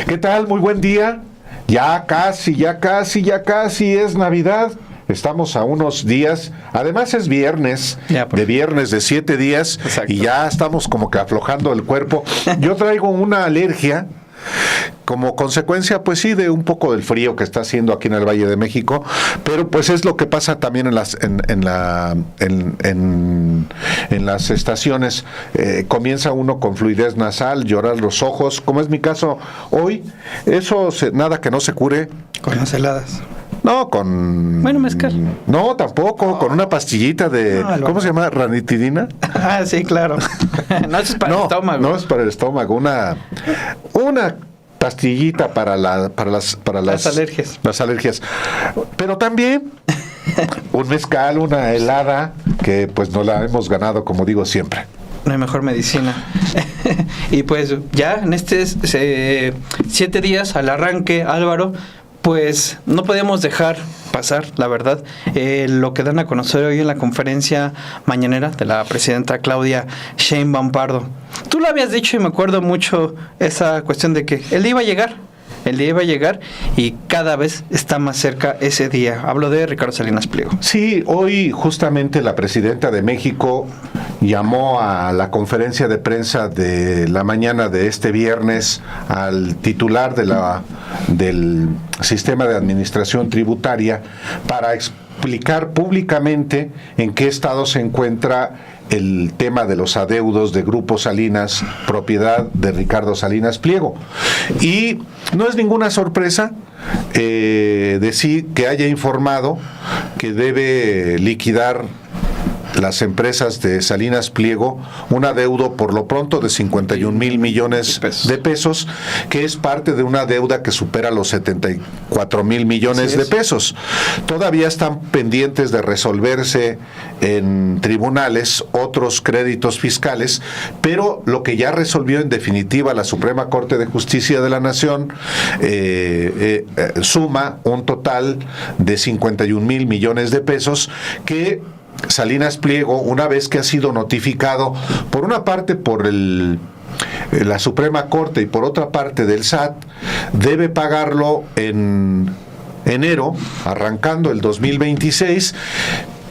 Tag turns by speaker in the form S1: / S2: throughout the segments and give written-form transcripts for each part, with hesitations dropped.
S1: ¿Qué tal? Muy buen día. Ya casi es Navidad. Estamos a unos días, además es viernes, de 7 días.
S2: Exacto.
S1: Y ya estamos como que aflojando el cuerpo. Yo traigo una alergia como consecuencia, pues sí, de un poco del frío que está haciendo aquí en el Valle de México, pero pues es lo que pasa también en las estaciones. Comienza uno con fluidez nasal, llorar los ojos, como es mi caso hoy. Nada que no se cure.
S2: Con las heladas.
S1: No, con...
S2: Bueno, mezcal.
S1: No, tampoco, con una pastillita de... ¿Cómo se llama? ¿Ranitidina?
S2: Ah, sí, claro. No, eso es para el estómago.
S1: No es para el estómago, una pastillita para las
S2: alergias.
S1: Las alergias. Pero también un mezcal, una helada, que pues no la hemos ganado, como digo siempre.
S2: No hay mejor medicina. Y pues ya en 7 días al arranque, Álvaro, pues no podemos dejar pasar, la verdad, lo que dan a conocer hoy en la conferencia mañanera de la presidenta Claudia Sheinbaum Pardo. Tú lo habías dicho y me acuerdo mucho esa cuestión de que el día iba a llegar y cada vez está más cerca ese día. Hablo de Ricardo Salinas Pliego.
S1: Sí, hoy justamente la presidenta de México llamó a la conferencia de prensa de la mañana de este viernes al titular del sistema de administración tributaria para explicar públicamente en qué estado se encuentra el tema de los adeudos de Grupo Salinas, propiedad de Ricardo Salinas Pliego. Y no es ninguna sorpresa decir que haya informado que debe liquidar las empresas de Salinas Pliego un adeudo por lo pronto de 51 mil millones de pesos, que es parte de una deuda que supera los 74 mil millones de pesos. Todavía están pendientes de resolverse en tribunales otros créditos fiscales, pero lo que ya resolvió en definitiva la Suprema Corte de Justicia de la Nación suma un total de 51 mil millones de pesos que Salinas Pliego, una vez que ha sido notificado por una parte por la Suprema Corte y por otra parte del SAT, debe pagarlo en enero, arrancando el 2026,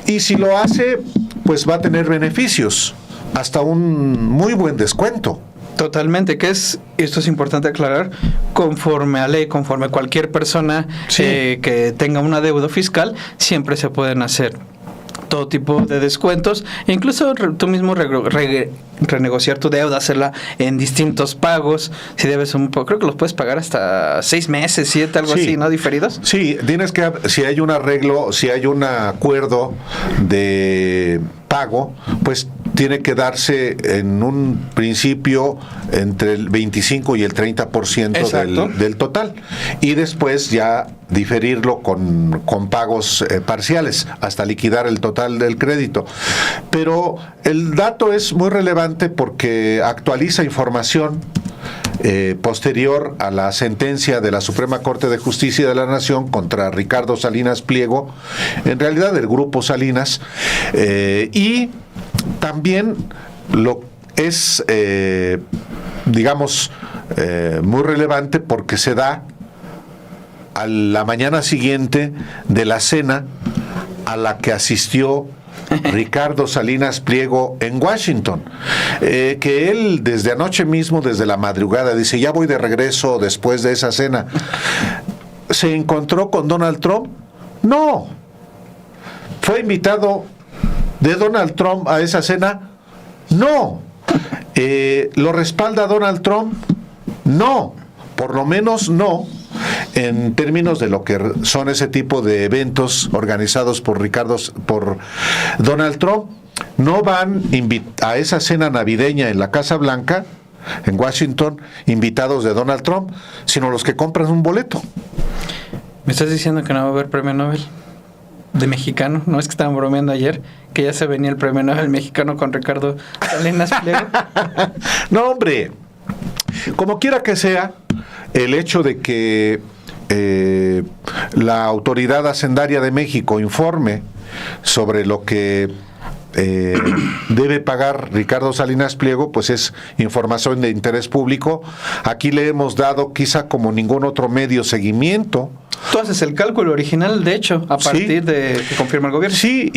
S1: y si lo hace, pues va a tener beneficios, hasta un muy buen descuento.
S2: Totalmente, esto es importante aclarar, conforme a ley, conforme cualquier persona que tenga un adeudo fiscal, siempre se pueden hacer todo tipo de descuentos, incluso tú mismo renegociar tu deuda, hacerla en distintos pagos, si debes un poco, creo que los puedes pagar hasta 6 meses, 7, algo así, ¿no? ¿Diferidos?
S1: Sí, tienes que, si hay un arreglo, si hay un acuerdo de pago, pues tiene que darse en un principio entre el 25 y el 30% del total, y después ya diferirlo con pagos parciales hasta liquidar el total del crédito. Pero el dato es muy relevante porque actualiza información posterior a la sentencia de la Suprema Corte de Justicia de la Nación contra Ricardo Salinas Pliego, en realidad del Grupo Salinas, y también lo es, muy relevante porque se da a la mañana siguiente de la cena a la que asistió Ricardo Salinas Pliego en Washington, que él desde anoche mismo, desde la madrugada, dice, ya voy de regreso después de esa cena. ¿Se encontró con Donald Trump? No. ¿Fue invitado de Donald Trump a esa cena? No. ¿Lo respalda Donald Trump? No. Por lo menos no en términos de lo que son ese tipo de eventos organizados por Donald Trump. No van a esa cena navideña en la Casa Blanca, en Washington, invitados de Donald Trump, sino los que compran un boleto.
S2: ¿Me estás diciendo que no va a haber premio Nobel de mexicano? ¿No es que estaban bromeando ayer que ya se venía el premio Nobel mexicano con Ricardo Salinas Pliego?
S1: No, hombre, como quiera que sea, el hecho de que la autoridad hacendaria de México informe sobre lo que debe pagar Ricardo Salinas Pliego, pues es información de interés público. Aquí le hemos dado, quizá como ningún otro medio, seguimiento.
S2: Tú haces el cálculo original, de hecho, a partir de que confirma el gobierno.
S1: Sí,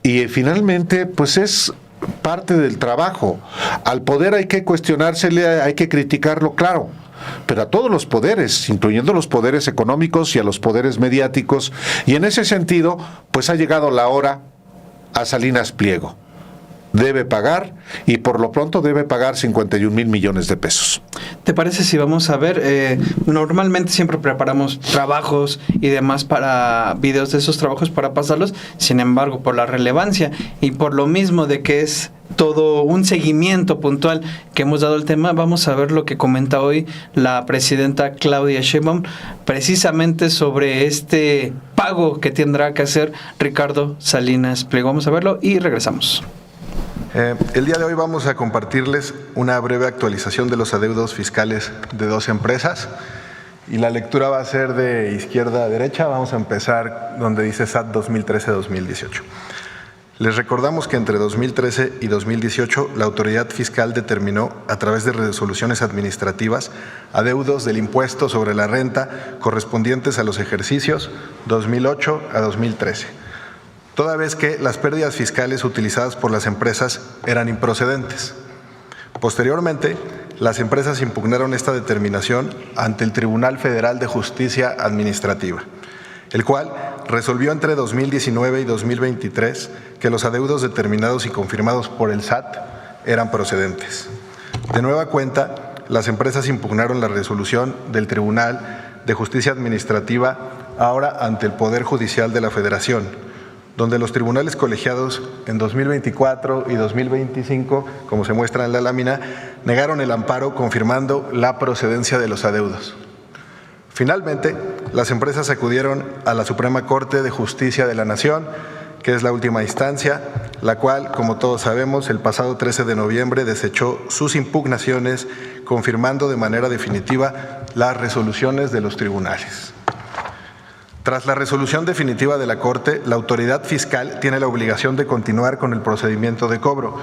S1: y finalmente, pues es parte del trabajo. Al poder hay que cuestionársele, hay que criticarlo, claro, pero a todos los poderes, incluyendo los poderes económicos y a los poderes mediáticos, y en ese sentido, pues ha llegado la hora a Salinas Pliego. Debe pagar, y por lo pronto debe pagar 51 mil millones de pesos.
S2: ¿Te parece si vamos a ver? Normalmente siempre preparamos trabajos y demás para videos de esos trabajos para pasarlos. Sin embargo, por la relevancia y por lo mismo de que es todo un seguimiento puntual que hemos dado al tema, vamos a ver lo que comenta hoy la presidenta Claudia Sheinbaum precisamente sobre este pago que tendrá que hacer Ricardo Salinas Pliego. Vamos a verlo y regresamos.
S3: El día de hoy vamos a compartirles una breve actualización de los adeudos fiscales de dos empresas, y la lectura va a ser de izquierda a derecha. Vamos a empezar donde dice SAT 2013-2018. Les recordamos que entre 2013 y 2018 la autoridad fiscal determinó a través de resoluciones administrativas adeudos del impuesto sobre la renta correspondientes a los ejercicios 2008 a 2013. Toda vez que las pérdidas fiscales utilizadas por las empresas eran improcedentes. Posteriormente, las empresas impugnaron esta determinación ante el Tribunal Federal de Justicia Administrativa, el cual resolvió entre 2019 y 2023 que los adeudos determinados y confirmados por el SAT eran procedentes. De nueva cuenta, las empresas impugnaron la resolución del Tribunal de Justicia Administrativa, ahora ante el Poder Judicial de la Federación, donde los tribunales colegiados en 2024 y 2025, como se muestra en la lámina, negaron el amparo confirmando la procedencia de los adeudos. Finalmente, las empresas acudieron a la Suprema Corte de Justicia de la Nación, que es la última instancia, la cual, como todos sabemos, el pasado 13 de noviembre desechó sus impugnaciones, confirmando de manera definitiva las resoluciones de los tribunales. Tras la resolución definitiva de la Corte, la autoridad fiscal tiene la obligación de continuar con el procedimiento de cobro,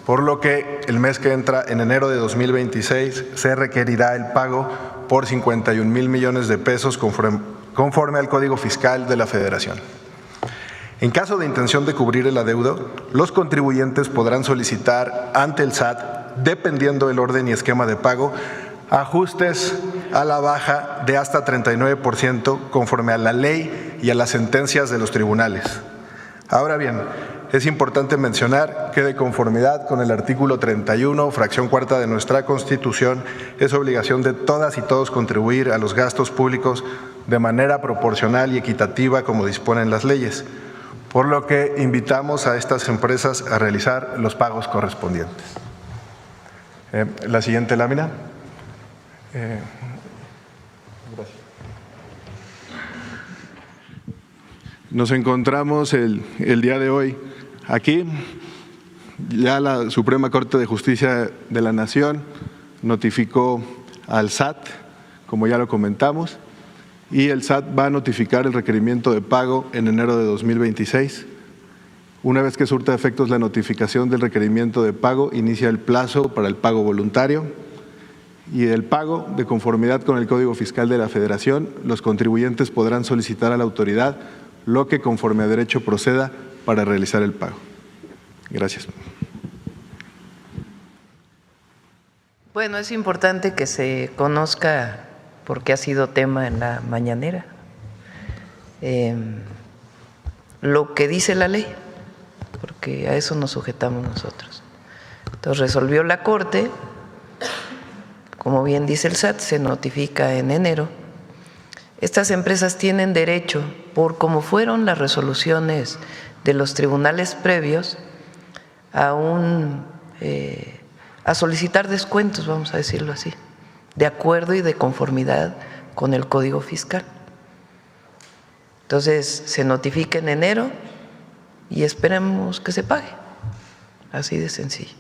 S3: por lo que el mes que entra, en enero de 2026, se requerirá el pago por 51 mil millones de pesos conforme al Código Fiscal de la Federación. En caso de intención de cubrir el adeudo, los contribuyentes podrán solicitar ante el SAT, dependiendo del orden y esquema de pago, ajustes a la baja de hasta 39% conforme a la ley y a las sentencias de los tribunales. Ahora bien, es importante mencionar que de conformidad con el artículo 31, fracción cuarta de nuestra Constitución, es obligación de todas y todos contribuir a los gastos públicos de manera proporcional y equitativa como disponen las leyes, por lo que invitamos a estas empresas a realizar los pagos correspondientes. La siguiente lámina. Gracias. Nos encontramos el día de hoy aquí. Ya la Suprema Corte de Justicia de la Nación notificó al SAT, como ya lo comentamos, y el SAT va a notificar el requerimiento de pago en enero de 2026. Una vez que surta efectos la notificación del requerimiento de pago, inicia el plazo para el pago voluntario. Y el pago, de conformidad con el Código Fiscal de la Federación, los contribuyentes podrán solicitar a la autoridad lo que conforme a derecho proceda para realizar el pago. Gracias.
S4: Bueno, es importante que se conozca, porque ha sido tema en la mañanera, lo que dice la ley, porque a eso nos sujetamos nosotros. Entonces resolvió la Corte. Como bien dice el SAT, se notifica en enero. Estas empresas tienen derecho, por como fueron las resoluciones de los tribunales previos, a solicitar descuentos, vamos a decirlo así, de acuerdo y de conformidad con el Código Fiscal. Entonces, se notifica en enero y esperemos que se pague, así de sencillo.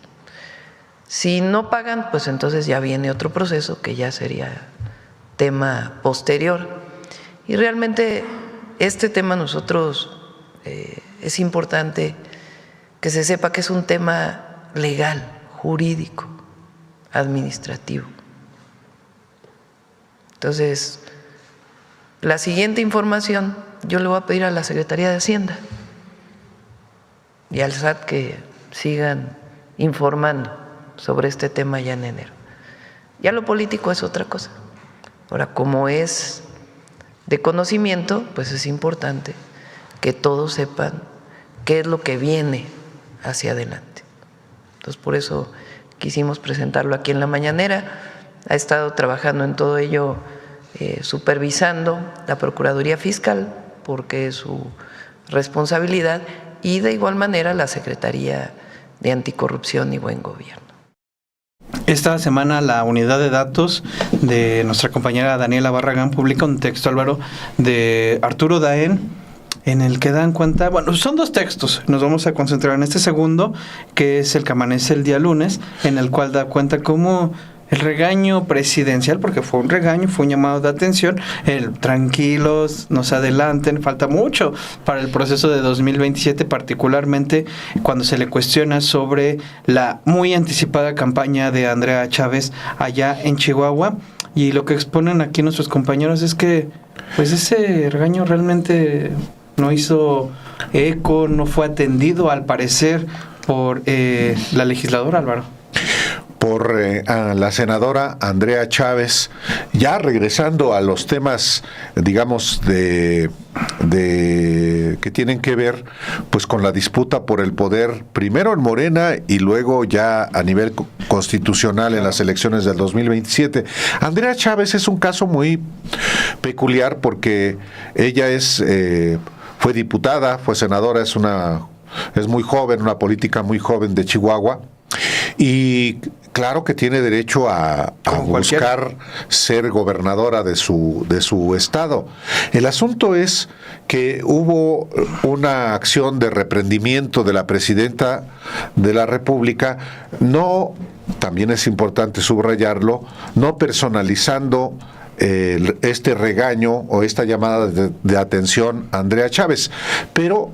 S4: Si no pagan, pues entonces ya viene otro proceso que ya sería tema posterior. Y realmente este tema nosotros es importante que se sepa que es un tema legal, jurídico, administrativo. Entonces, la siguiente información yo le voy a pedir a la Secretaría de Hacienda y al SAT que sigan informando sobre este tema ya en enero. Ya lo político es otra cosa. Ahora, como es de conocimiento, pues es importante que todos sepan qué es lo que viene hacia adelante. Entonces, por eso quisimos presentarlo aquí en la mañanera. Ha estado trabajando en todo ello, supervisando la Procuraduría Fiscal, porque es su responsabilidad, y de igual manera la Secretaría de Anticorrupción y Buen Gobierno.
S2: Esta semana la unidad de datos de nuestra compañera Daniela Barragán publica un texto, Álvaro, de Arturo Daen, en el que dan cuenta, bueno, son 2 textos, nos vamos a concentrar en este segundo, que es el que amanece el día lunes, en el cual da cuenta cómo el regaño presidencial, porque fue un regaño, fue un llamado de atención, tranquilos, no se adelanten, falta mucho para el proceso de 2027, particularmente cuando se le cuestiona sobre la muy anticipada campaña de Andrea Chávez allá en Chihuahua, y lo que exponen aquí nuestros compañeros es que pues ese regaño realmente no hizo eco, no fue atendido al parecer por la legisladora, Álvaro.
S1: Por a la senadora Andrea Chávez, ya regresando a los temas, digamos, de que tienen que ver pues con la disputa por el poder, primero en Morena y luego ya a nivel constitucional en las elecciones del 2027. Andrea Chávez es un caso muy peculiar porque ella fue diputada, fue senadora, es muy joven, una política muy joven de Chihuahua. Y claro que tiene derecho a buscar ser gobernadora de su estado. El asunto es que hubo una acción de reprendimiento de la presidenta de la República, también es importante subrayarlo, no personalizando este regaño o esta llamada de atención a Andrea Chávez, pero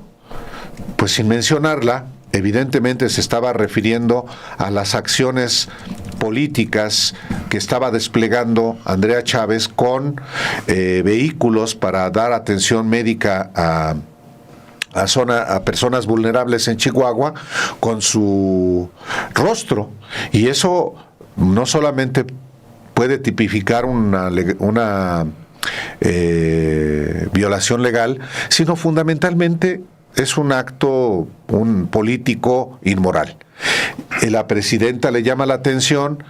S1: pues sin mencionarla. Evidentemente se estaba refiriendo a las acciones políticas que estaba desplegando Andrea Chávez con vehículos para dar atención médica a personas vulnerables en Chihuahua con su rostro. Y eso no solamente puede tipificar una violación legal, sino fundamentalmente es un acto político inmoral. La presidenta le llama la atención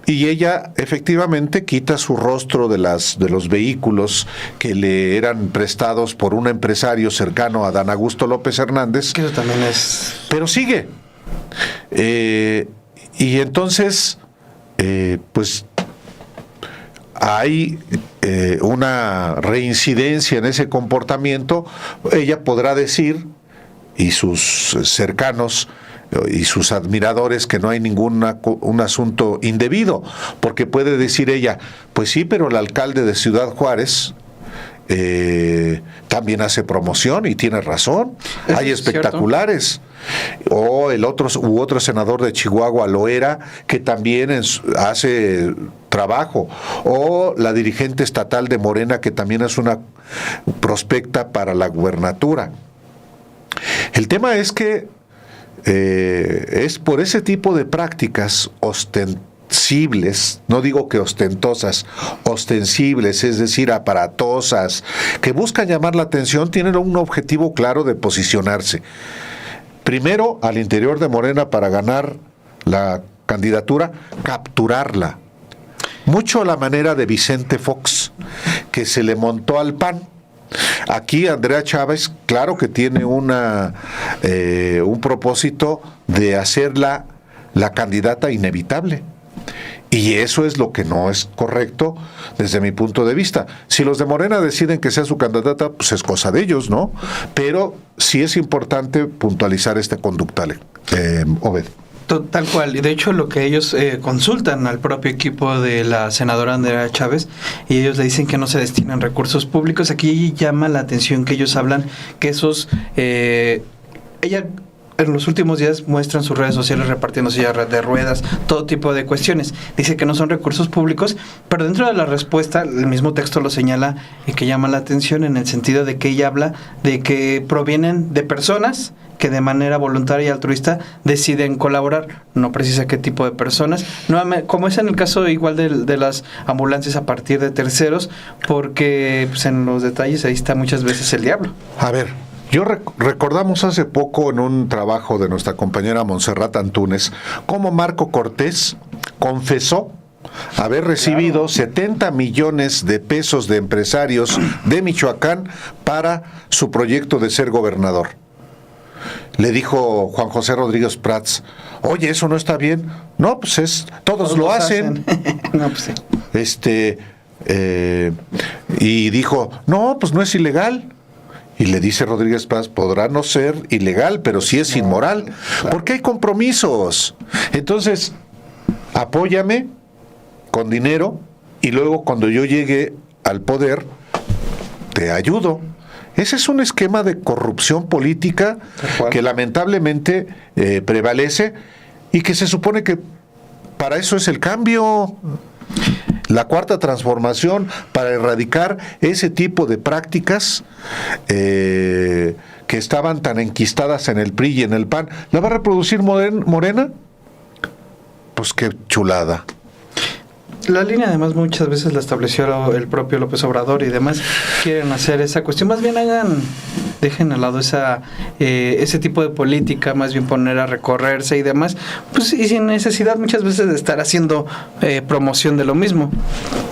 S1: y ella efectivamente quita su rostro de los vehículos que le eran prestados por un empresario cercano a Adán Augusto López Hernández.
S2: Que eso también es...
S1: Pero sigue. Y entonces, pues hay una reincidencia en ese comportamiento. Ella podrá decir, y sus cercanos y sus admiradores, que no hay un asunto indebido, porque puede decir ella, pues sí, pero el alcalde de Ciudad Juárez también hace promoción y tiene razón, hay espectaculares. O otro senador de Chihuahua, Loera, que también hace trabajo, o la dirigente estatal de Morena, que también es una prospecta para la gubernatura. El tema es que es por ese tipo de prácticas ostensibles, no digo que ostentosas, ostensibles, es decir, aparatosas, que buscan llamar la atención, tienen un objetivo claro de posicionarse. Primero, al interior de Morena, para ganar la candidatura, capturarla. Mucho a la manera de Vicente Fox, que se le montó al PAN. Aquí Andrea Chávez, claro que tiene un propósito de hacerla la candidata inevitable. Y eso es lo que no es correcto desde mi punto de vista. Si los de Morena deciden que sea su candidata, pues es cosa de ellos, ¿no? Pero sí es importante puntualizar esta conducta, Obed.
S2: Tal cual, y de hecho lo que ellos consultan al propio equipo de la senadora Andrea Chávez, y ellos le dicen que no se destinan recursos públicos. Aquí llama la atención que ellos hablan que esos, ella en los últimos días muestra en sus redes sociales repartiendo sillas de ruedas, todo tipo de cuestiones. Dice que no son recursos públicos, pero dentro de la respuesta, el mismo texto lo señala y que llama la atención en el sentido de que ella habla de que provienen de personas que de manera voluntaria y altruista deciden colaborar. No precisa qué tipo de personas. Nuevamente, como es en el caso igual de las ambulancias a partir de terceros, porque pues, en los detalles ahí está muchas veces el diablo.
S1: A ver, recordamos hace poco en un trabajo de nuestra compañera Montserrat Antúnez cómo Marco Cortés confesó haber recibido 70 millones de pesos de empresarios de Michoacán para su proyecto de ser gobernador. Le dijo Juan José Rodríguez Prats, oye, eso no está bien. No, pues todos lo hacen.
S2: No, pues sí.
S1: Y dijo, no, pues no es ilegal. Y le dice Rodríguez Prats, podrá no ser ilegal, pero sí es inmoral, porque hay compromisos. Entonces, apóyame con dinero y luego cuando yo llegue al poder, te ayudo. Ese es un esquema de corrupción política que lamentablemente prevalece y que se supone que para eso es el cambio, la cuarta transformación, para erradicar ese tipo de prácticas que estaban tan enquistadas en el PRI y en el PAN. ¿La va a reproducir Morena? Pues qué chulada.
S2: La línea además muchas veces la estableció el propio López Obrador y demás quieren hacer esa cuestión, más bien dejen al lado ese tipo de política, más bien poner a recorrerse y demás, pues y sin necesidad muchas veces de estar haciendo promoción de lo mismo,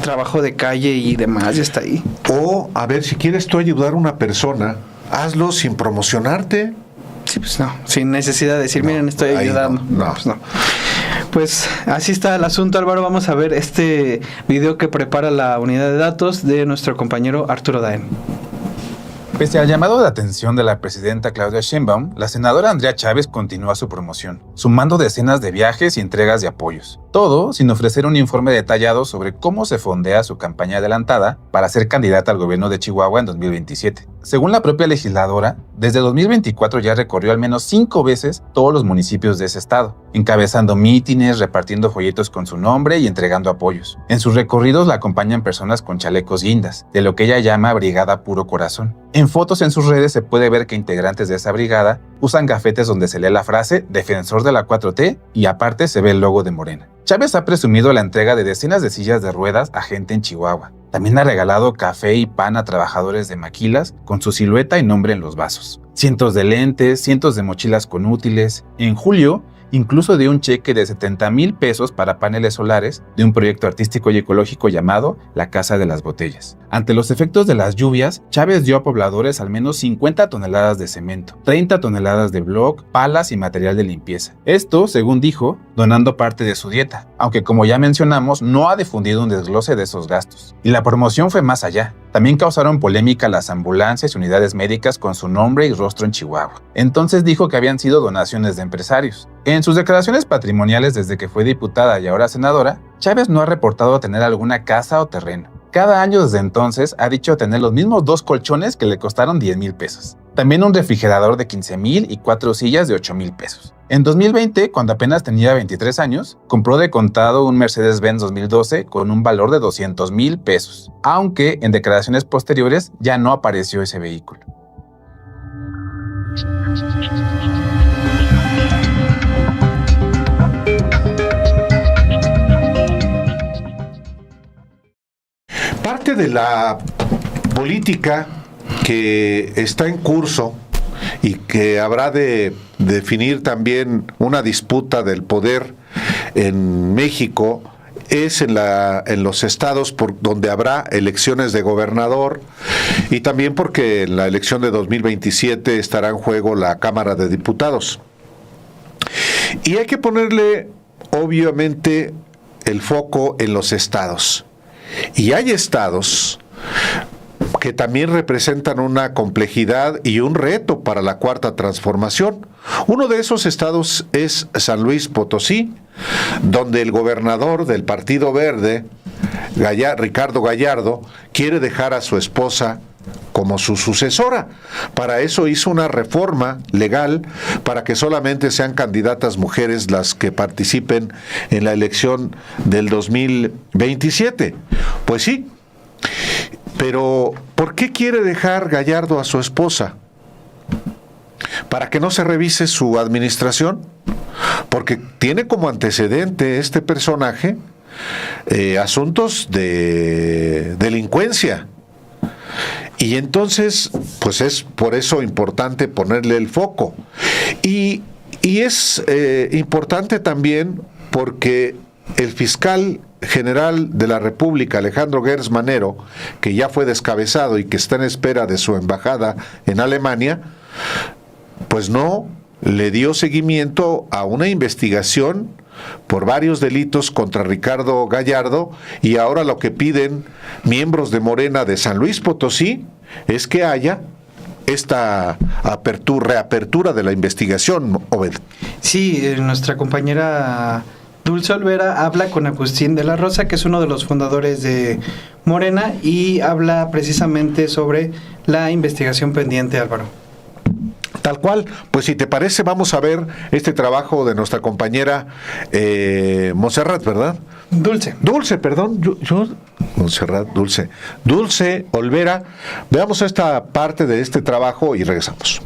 S2: trabajo de calle y demás, ya está ahí.
S1: O, a ver, si quieres tú ayudar a una persona, hazlo sin promocionarte.
S2: Sí, pues no, sin necesidad de decir, miren, estoy ayudando.
S1: No.
S2: Pues no. Pues así está el asunto, Álvaro. Vamos a ver este video que prepara la unidad de datos de nuestro compañero Arturo Daen.
S5: Pese al llamado de atención de la presidenta Claudia Sheinbaum, la senadora Andrea Chávez continúa su promoción, sumando decenas de viajes y entregas de apoyos. Todo sin ofrecer un informe detallado sobre cómo se fondea su campaña adelantada para ser candidata al gobierno de Chihuahua en 2027. Según la propia legisladora, desde 2024 ya recorrió al menos 5 veces todos los municipios de ese estado, encabezando mítines, repartiendo folletos con su nombre y entregando apoyos. En sus recorridos la acompañan personas con chalecos guindas, de lo que ella llama Brigada Puro Corazón. En fotos en sus redes se puede ver que integrantes de esa brigada usan gafetes donde se lee la frase "Defensor de la 4T" y aparte se ve el logo de Morena. Chávez ha presumido la entrega de decenas de sillas de ruedas a gente en Chihuahua. También ha regalado café y pan a trabajadores de maquilas con su silueta y nombre en los vasos. Cientos de lentes, cientos de mochilas con útiles. En julio, incluso dio un cheque de 70,000 pesos para paneles solares de un proyecto artístico y ecológico llamado La Casa de las Botellas. Ante los efectos de las lluvias, Chávez dio a pobladores al menos 50 toneladas de cemento, 30 toneladas de bloc, palas y material de limpieza. Esto, según dijo, donando parte de su dieta, aunque como ya mencionamos, no ha difundido un desglose de esos gastos. Y la promoción fue más allá. También causaron polémica las ambulancias y unidades médicas con su nombre y rostro en Chihuahua. Entonces dijo que habían sido donaciones de empresarios. En sus declaraciones patrimoniales desde que fue diputada y ahora senadora, Chávez no ha reportado tener alguna casa o terreno. Cada año desde entonces ha dicho tener los mismos 2 colchones que le costaron 10,000 pesos. También un refrigerador de 15,000 y 4 sillas de 8,000 pesos. En 2020, cuando apenas tenía 23 años, compró de contado un Mercedes-Benz 2012 con un valor de 200,000 pesos, aunque en declaraciones posteriores ya no apareció ese vehículo.
S1: Parte de la política que está en curso y que habrá de definir también una disputa del poder en México es en los estados por donde habrá elecciones de gobernador y también porque en la elección de 2027 estará en juego la Cámara de Diputados. Y hay que ponerle obviamente el foco en los estados. Y hay estados que también representan una complejidad y un reto para la cuarta transformación. Uno de esos estados es San Luis Potosí, donde el gobernador del Partido Verde, Ricardo Gallardo, quiere dejar a su esposa como su sucesora. Para eso hizo una reforma legal para que solamente sean candidatas mujeres las que participen en la elección del 2027. Pues sí, pero ¿por qué quiere dejar Gallardo a su esposa? ¿Para que no se revise su administración? Porque tiene como antecedente este personaje asuntos de delincuencia. Y entonces, pues es por eso importante ponerle el foco. Y es importante también porque el fiscal general de la República, Alejandro Gertz Manero, que ya fue descabezado y que está en espera de su embajada en Alemania, pues no le dio seguimiento a una investigación por varios delitos contra Ricardo Gallardo, y ahora lo que piden miembros de Morena de San Luis Potosí es que haya esta reapertura de la investigación, Obed.
S2: Sí, nuestra compañera Dulce Olvera habla con Agustín de la Rosa, que es uno de los fundadores de Morena, y habla precisamente sobre la investigación pendiente, Álvaro.
S1: Tal cual, pues si te parece vamos a ver este trabajo de nuestra compañera Montserrat, ¿verdad? Dulce, perdón, Montserrat, Dulce Olvera. Veamos esta parte de este trabajo y regresamos.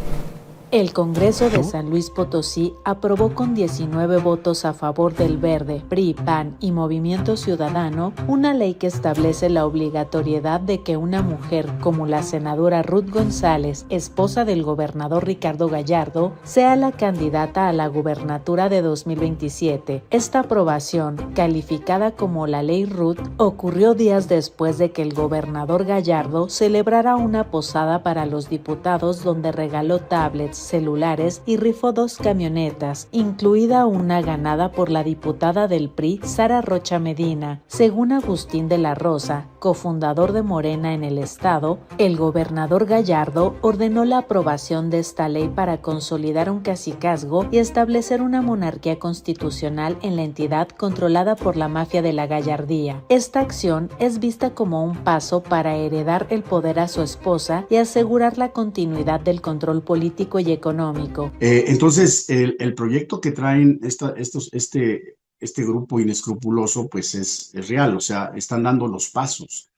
S6: El Congreso de San Luis Potosí aprobó con 19 votos a favor del Verde, PRI, PAN y Movimiento Ciudadano una ley que establece la obligatoriedad de que una mujer como la senadora Ruth González, esposa del gobernador Ricardo Gallardo, sea la candidata a la gubernatura de 2027. Esta aprobación, calificada como la Ley Ruth, ocurrió días después de que el gobernador Gallardo celebrara una posada para los diputados donde regaló tablets, celulares y rifó 2 camionetas, incluida una ganada por la diputada del PRI, Sara Rocha Medina. Según Agustín de la Rosa, cofundador de Morena en el estado, el gobernador Gallardo ordenó la aprobación de esta ley para consolidar un cacicazgo y establecer una monarquía constitucional en la entidad controlada por la mafia de la gallardía. Esta acción es vista como un paso para heredar el poder a su esposa y asegurar la continuidad del control político y económico.
S7: Entonces, el proyecto que traen este grupo inescrupuloso, pues es real, o sea, están dando los pasos.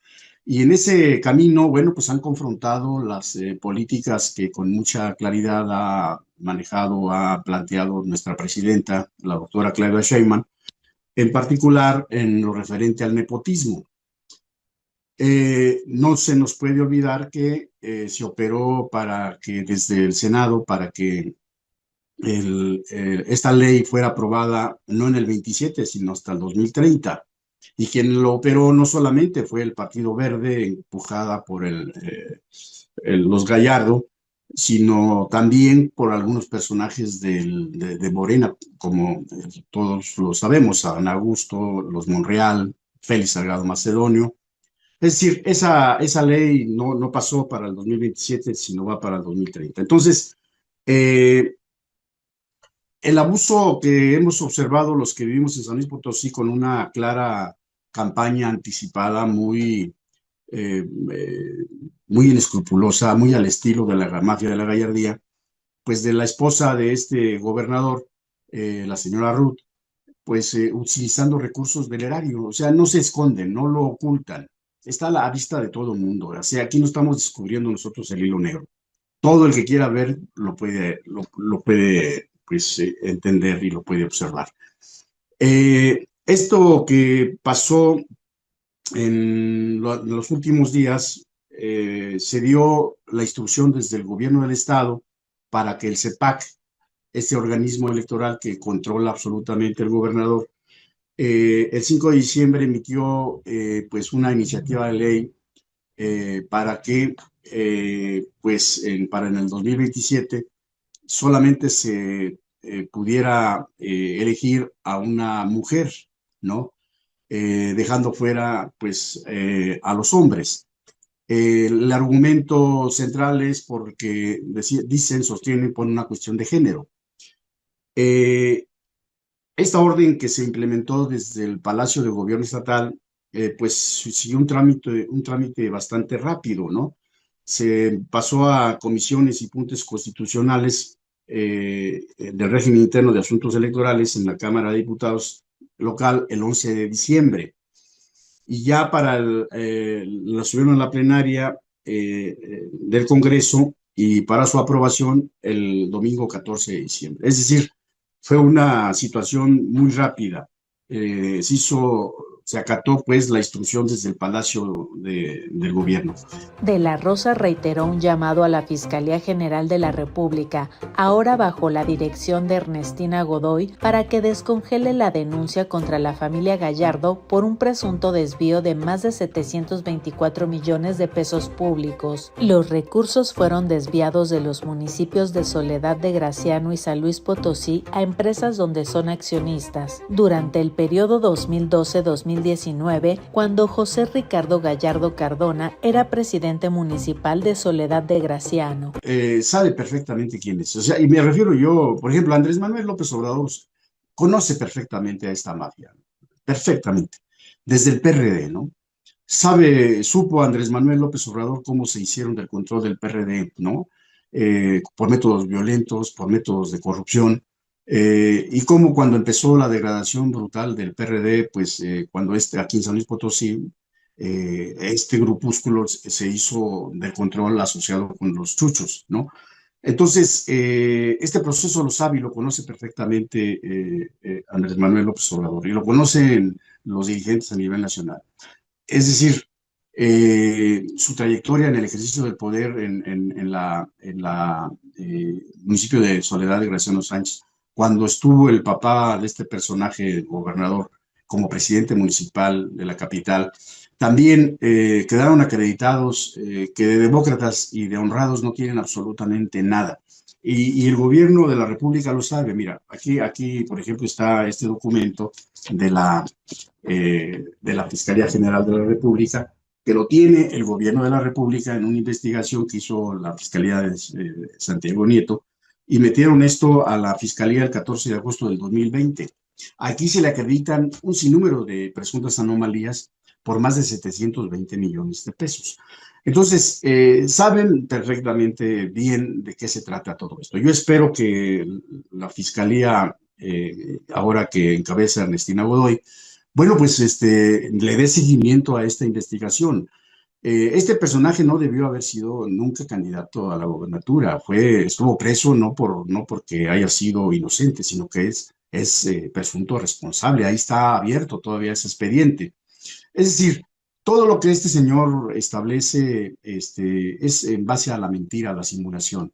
S7: Y en ese camino, bueno, pues han confrontado las políticas que con mucha claridad ha manejado, ha planteado nuestra presidenta, la doctora Claudia Sheinbaum, en particular en lo referente al nepotismo. No se nos puede olvidar que se operó para que desde el Senado, para que esta ley fuera aprobada no en el 27, sino hasta el 2030. Y quien lo operó no solamente fue el Partido Verde, empujada por los Gallardo, sino también por algunos personajes de Morena, como todos lo sabemos, Adán Augusto, los Monreal, Félix Salgado Macedonio. Es decir, esa ley no pasó para el 2027, sino va para el 2030. Entonces, el abuso que hemos observado los que vivimos en San Luis Potosí con una clara campaña anticipada muy inescrupulosa, muy al estilo de la mafia de la gallardía, pues de la esposa de este gobernador, la señora Ruth, pues utilizando recursos del erario, o sea, no se esconden, no lo ocultan. Está a la vista de todo el mundo. O sea, aquí no estamos descubriendo nosotros el hilo negro. Todo el que quiera ver lo puede pues, entender y lo puede observar. Esto que pasó en los últimos días, se dio la instrucción desde el gobierno del estado para que el CEPAC, este organismo electoral que controla absolutamente el gobernador, el 5 de diciembre emitió pues una iniciativa de ley para que para en el 2027 solamente se pudiera elegir a una mujer, ¿no? Dejando fuera pues a los hombres. El argumento central es porque sostienen por una cuestión de género. Esta orden que se implementó desde el Palacio de Gobierno Estatal, pues siguió un trámite bastante rápido, ¿no? se pasó a comisiones y puntos constitucionales del régimen interno de asuntos electorales en la Cámara de Diputados local el 11 de diciembre. Y ya para la subieron a la plenaria del Congreso y para su aprobación el domingo 14 de diciembre. Es decir, fue una situación muy rápida. Se acató pues la instrucción desde el Palacio del Gobierno.
S6: De la Rosa reiteró un llamado a la Fiscalía General de la República, ahora bajo la dirección de Ernestina Godoy, para que descongele la denuncia contra la familia Gallardo por un presunto desvío de más de 724 millones de pesos públicos. Los recursos fueron desviados de los municipios de Soledad de Graciano y San Luis Potosí a empresas donde son accionistas. Durante el periodo 2012-2019, cuando José Ricardo Gallardo Cardona era presidente municipal de Soledad de Graciano.
S7: Sabe perfectamente quién es. O sea, y me refiero yo, por ejemplo, Andrés Manuel López Obrador conoce perfectamente a esta mafia, perfectamente, desde el PRD, ¿no? Supo Andrés Manuel López Obrador cómo se hicieron del control del PRD, ¿no? Por métodos violentos, por métodos de corrupción. Y como cuando empezó la degradación brutal del PRD, pues cuando aquí en San Luis Potosí, este grupúsculo se hizo del control asociado con los chuchos, ¿no? Entonces, este proceso lo sabe y lo conoce perfectamente Andrés Manuel López Obrador, y lo conocen los dirigentes a nivel nacional. Es decir, su trayectoria en el ejercicio del poder en la municipio de Soledad de Graciano Sánchez, cuando estuvo el papá de este personaje, gobernador, como presidente municipal de la capital, también quedaron acreditados que de demócratas y de honrados no tienen absolutamente nada. Y el gobierno de la República lo sabe. Mira, aquí por ejemplo, está este documento de la Fiscalía General de la República, que lo tiene el gobierno de la República en una investigación que hizo la Fiscalía de Santiago Nieto, y metieron esto a la Fiscalía el 14 de agosto del 2020. Aquí se le acreditan un sinnúmero de presuntas anomalías por más de 720 millones de pesos. Entonces, saben perfectamente bien de qué se trata todo esto. Yo espero que la Fiscalía, ahora que encabeza Ernestina Godoy, bueno, pues le dé seguimiento a esta investigación. Este personaje no debió haber sido nunca candidato a la gobernatura. Estuvo preso no porque haya sido inocente, sino que es presunto responsable. Ahí está abierto todavía ese expediente. Es decir, todo lo que este señor establece es en base a la mentira, a la simulación.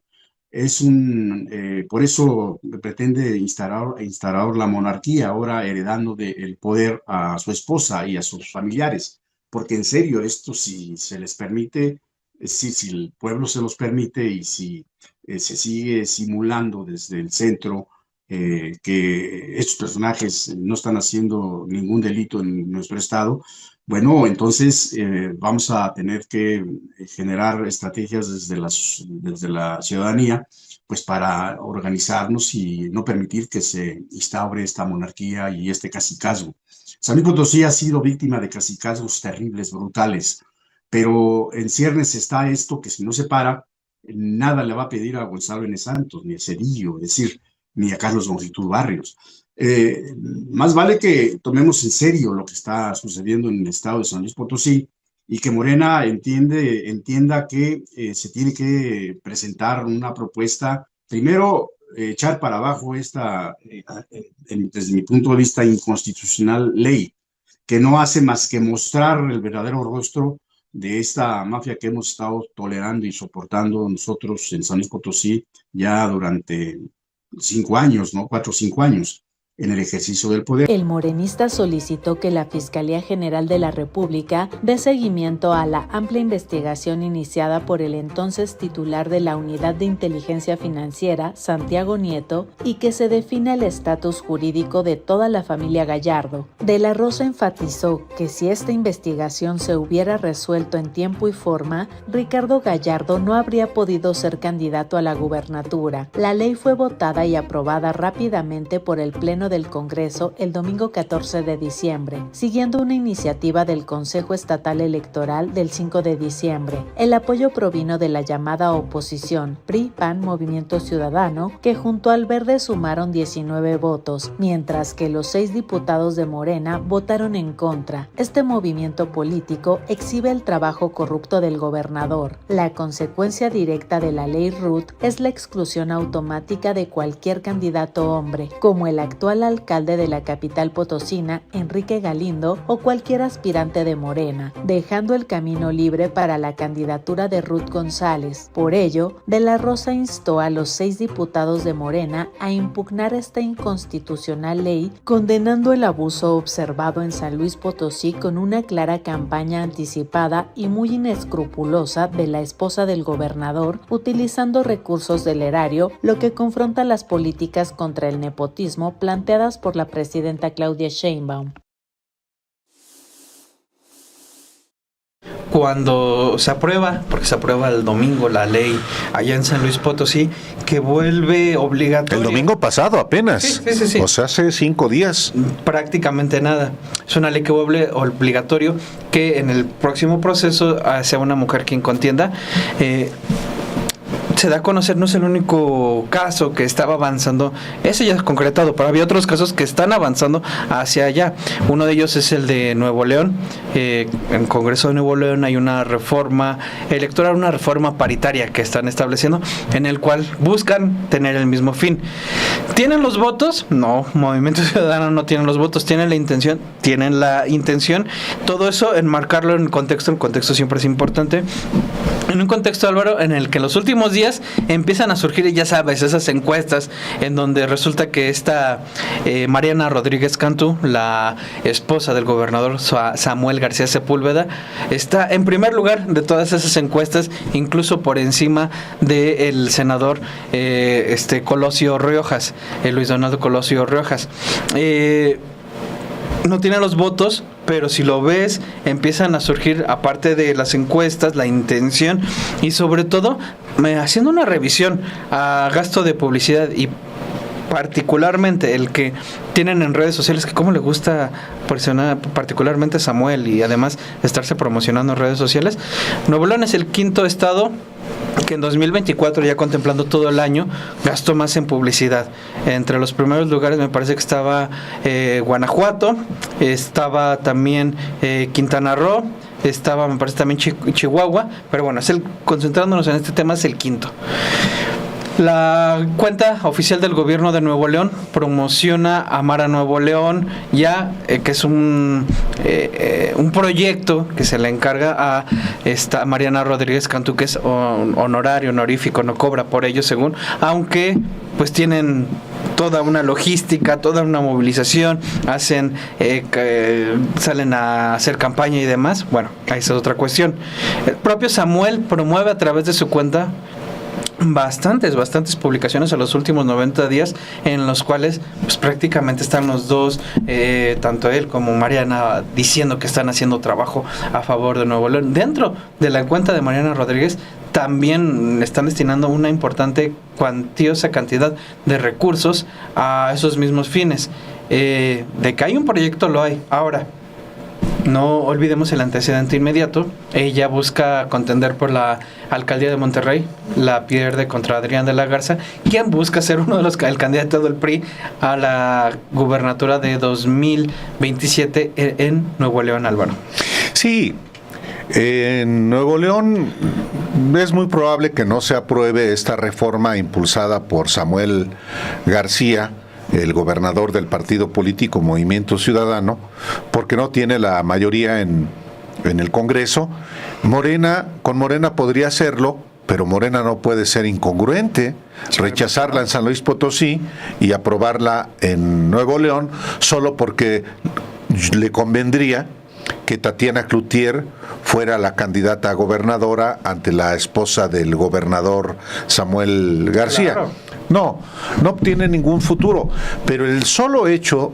S7: Por eso pretende instaurar la monarquía, ahora heredando el poder a su esposa y a sus familiares. Porque en serio, esto si se les permite, si el pueblo se los permite y si se sigue simulando desde el centro que estos personajes no están haciendo ningún delito en nuestro estado, bueno, entonces vamos a tener que generar estrategias desde la ciudadanía, pues para organizarnos y no permitir que se instaure esta monarquía y este cacicazgo. San Luis Potosí ha sido víctima de cacicazgos terribles, brutales, pero en ciernes está esto que si no se para, nada le va a pedir a Gonzalo N. Santos, ni a Cedillo, es decir, ni a Carlos Bongitur Barrios. Más vale que tomemos en serio lo que está sucediendo en el estado de San Luis Potosí y que Morena entienda que se tiene que presentar una propuesta, primero echar para abajo esta, desde mi punto de vista, inconstitucional ley, que no hace más que mostrar el verdadero rostro de esta mafia que hemos estado tolerando y soportando nosotros en San Luis Potosí ya durante 5 años, ¿no? 4 o 5 años en el ejercicio del poder.
S6: El morenista solicitó que la Fiscalía General de la República dé seguimiento a la amplia investigación iniciada por el entonces titular de la Unidad de Inteligencia Financiera, Santiago Nieto, y que se defina el estatus jurídico de toda la familia Gallardo. De la Rosa enfatizó que si esta investigación se hubiera resuelto en tiempo y forma, Ricardo Gallardo no habría podido ser candidato a la gubernatura. La ley fue votada y aprobada rápidamente por el Pleno Pleno del Congreso el domingo 14 de diciembre, siguiendo una iniciativa del Consejo Estatal Electoral del 5 de diciembre. El apoyo provino de la llamada oposición PRI, PAN, Movimiento Ciudadano, que junto al Verde sumaron 19 votos, mientras que los 6 diputados de Morena votaron en contra. Este movimiento político exhibe el trabajo corrupto del gobernador. La consecuencia directa de la ley Ruth es la exclusión automática de cualquier candidato hombre, como el actual alcalde de la capital potosina, Enrique Galindo, o cualquier aspirante de Morena, dejando el camino libre para la candidatura de Ruth González. Por ello, De la Rosa instó a los 6 diputados de Morena a impugnar esta inconstitucional ley, condenando el abuso observado en San Luis Potosí con una clara campaña anticipada y muy inescrupulosa de la esposa del gobernador, utilizando recursos del erario, lo que confronta las políticas contra el nepotismo planteadas por la presidenta Claudia Sheinbaum.
S2: Cuando se aprueba, porque se aprueba el domingo la ley allá en San Luis Potosí, que vuelve obligatorio.
S1: El domingo pasado apenas.
S2: Sí.
S1: O sea, hace 5 días.
S2: Prácticamente nada. Es una ley que vuelve obligatorio que en el próximo proceso sea una mujer quien contienda. Se da a conocer, no es el único caso que estaba avanzando, ese ya es concretado, pero había otros casos que están avanzando hacia allá. Uno de ellos es el de Nuevo León. En el Congreso de Nuevo León hay una reforma electoral, una reforma paritaria que están estableciendo, en el cual buscan tener el mismo fin. ¿Tienen los votos? No, Movimiento Ciudadano no tiene los votos, tienen la intención, todo eso enmarcarlo en contexto, el contexto siempre es importante. En un contexto, Álvaro, en el que en los últimos días empiezan a surgir, ya sabes, esas encuestas en donde resulta que esta Mariana Rodríguez Cantú, la esposa del gobernador Samuel García Sepúlveda, está en primer lugar de todas esas encuestas, incluso por encima del senador Colosio Riojas, Luis Donaldo Colosio Riojas. No tiene los votos, pero si lo ves, empiezan a surgir, aparte de las encuestas, la intención y sobre todo haciendo una revisión a gasto de publicidad y particularmente el que tienen en redes sociales, que cómo le gusta presionar, particularmente Samuel, y además estarse promocionando en redes sociales. Nuevo León es el 5º estado que en 2024, ya contemplando todo el año, gastó más en publicidad. Entre los primeros lugares me parece que estaba Guanajuato, estaba también Quintana Roo, estaba, me parece, también Chihuahua, pero bueno, concentrándonos en este tema, es el 5º. La cuenta oficial del gobierno de Nuevo León promociona Amar a Nuevo León, que es un proyecto que se le encarga a esta Mariana Rodríguez Cantú, que es honorífico, no cobra por ello según, aunque pues tienen toda una logística, toda una movilización, salen a hacer campaña y demás. Bueno, esa es otra cuestión. El propio Samuel promueve a través de su cuenta bastantes publicaciones en los últimos 90 días en los cuales pues prácticamente están los dos, tanto él como Mariana, diciendo que están haciendo trabajo a favor de Nuevo León. Dentro de la cuenta de Mariana Rodríguez también están destinando una importante, cuantiosa cantidad de recursos a esos mismos fines. De que hay un proyecto, lo hay. Ahora, no olvidemos el antecedente inmediato. Ella busca contender por la alcaldía de Monterrey, la pierde contra Adrián de la Garza, quien busca ser uno de el candidato del PRI a la gubernatura de 2027 en Nuevo León, Álvaro.
S1: Sí, en Nuevo León es muy probable que no se apruebe esta reforma impulsada por Samuel García, el gobernador del partido político Movimiento Ciudadano, porque no tiene la mayoría en el Congreso. Con Morena podría hacerlo, pero Morena no puede ser incongruente, rechazarla en San Luis Potosí y aprobarla en Nuevo León, solo porque le convendría que Tatiana Cloutier fuera la candidata a gobernadora ante la esposa del gobernador Samuel García. Claro. No obtiene ningún futuro, pero el solo hecho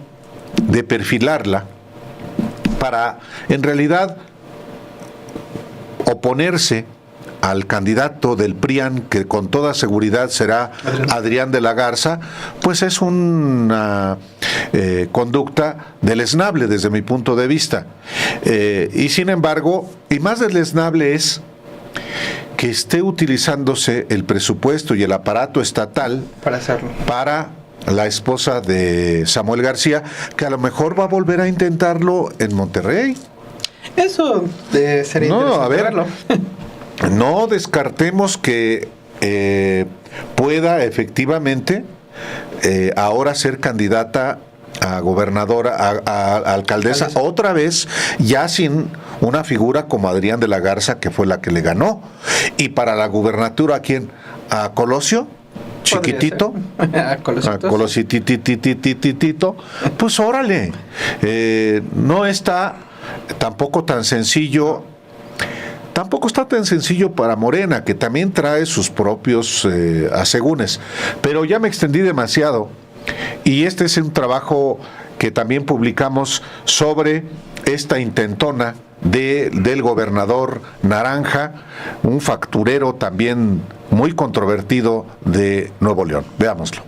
S1: de perfilarla para, en realidad, oponerse al candidato del PRIAN, que con toda seguridad será Adrián de la Garza, pues es una conducta deleznable desde mi punto de vista. Y sin embargo, y más deleznable es que esté utilizándose el presupuesto y el aparato estatal
S2: Para hacerlo.
S1: para la esposa de Samuel García, que a lo mejor va a volver a intentarlo en Monterrey.
S2: Eso sería
S1: No,
S2: interesante
S1: a ver.
S2: verlo.
S1: No descartemos que pueda efectivamente ahora ser candidata a gobernadora, a alcaldesa, otra vez, ya sin una figura como Adrián de la Garza, que fue la que le ganó. Y para la gubernatura, ¿a quién? ¿A Colosio? Chiquitito,
S2: A
S1: Colositititititito, pues órale, no está tampoco tan sencillo. Tampoco está tan sencillo para Morena, que también trae sus propios asegúnes. Pero ya me extendí demasiado. Y este es un trabajo que también publicamos sobre esta intentona del gobernador Naranja, un facturero también muy controvertido de Nuevo León. Veámoslo.